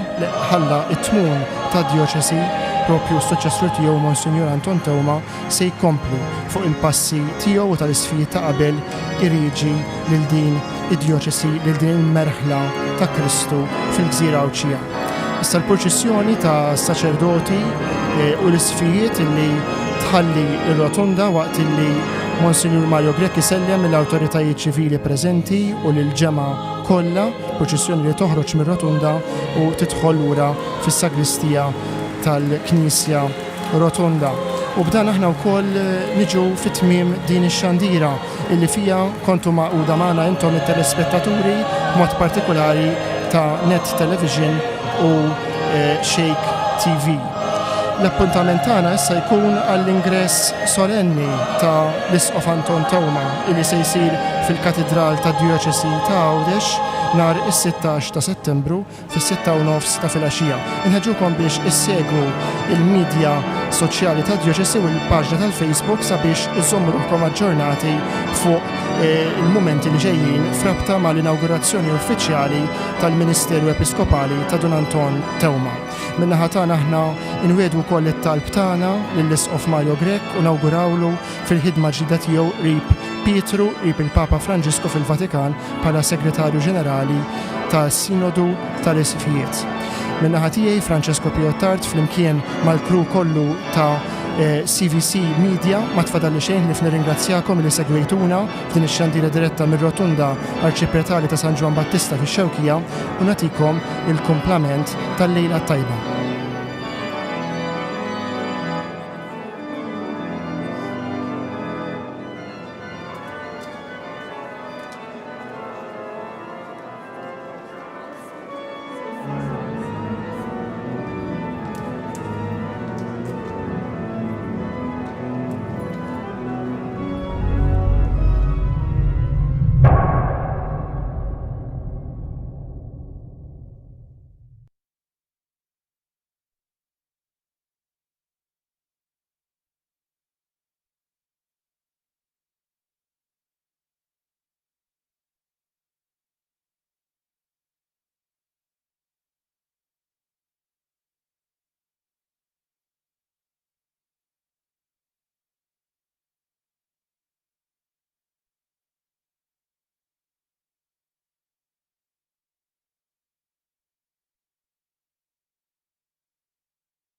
ħalla it-tmum tad-djoċesi propju s-suċċessur tiegħu Monsignor Anton Tewma se jkomplu fuq il-passi tiegħu u tal-isfijiet ta' qabel iriġi lil din id-djoċesi lil din il-merħla ta' Kristu fil-Gżira Awċija. Issa l-proċessjoni ta' saċerdoti u l-isfijiet li tħalli il-rotunda waqt li Monsignor Mario Grek isellem l-awtoritajiet ċivili preżenti u l-ġema kollha, proċessjoni li toħroġ mir-rotunda u tidħol lura fis-sagristija tal-Knisja Rotunda. U b'dan aħna wkoll niġu fit-tmiem din ix-xandira illi fija kontu maquda magħna intom it-telespettaturi mod partikolari ta' Net Television u Shake TV. L-appuntament tagħna issa jkun għall-ingress solenni ta' l-Isqof Anton Tewma illi se jsir fil-Katedral ta' Djoċesi ta' Għawdex nhar is-16 ta' Settembru fis-6:30 ta' filgħaxija. Inħeġġukom biex issegwu il-medja soċjali ta' Djoċesi u l-paġna tal-Facebook sabiex iżommu ruħkom aġġornati fuq il-momenti li ġejjin frabta mal-inawgurazzjoni uffiċjali tal-Ministeru Episkopali ta' Don Anton Tewma. Minnaħa tagħna aħna inwedu wkoll it-talb tagħna lill-Isqof Mario Grek u nawgurawlu fil-ħidma ġdida tiegħu qrib Pietru qrib il-Papa Franġisku fil-Vatikan bħala Segretarju Ġenerali tas-Sinodu tal-Isfijiet. Minnaħa tiegħi Francesco Piottart flimkien mal-kru kollu ta' CVC Media ma tfadalli xejn li nirringrazzjakom li segwejtuna f'din ix-xandira diretta mir-rotunda arċipretali ta' San Ġwan Battista fix-Xewkija u nagħtikom il-komplament tal-lejla tajba.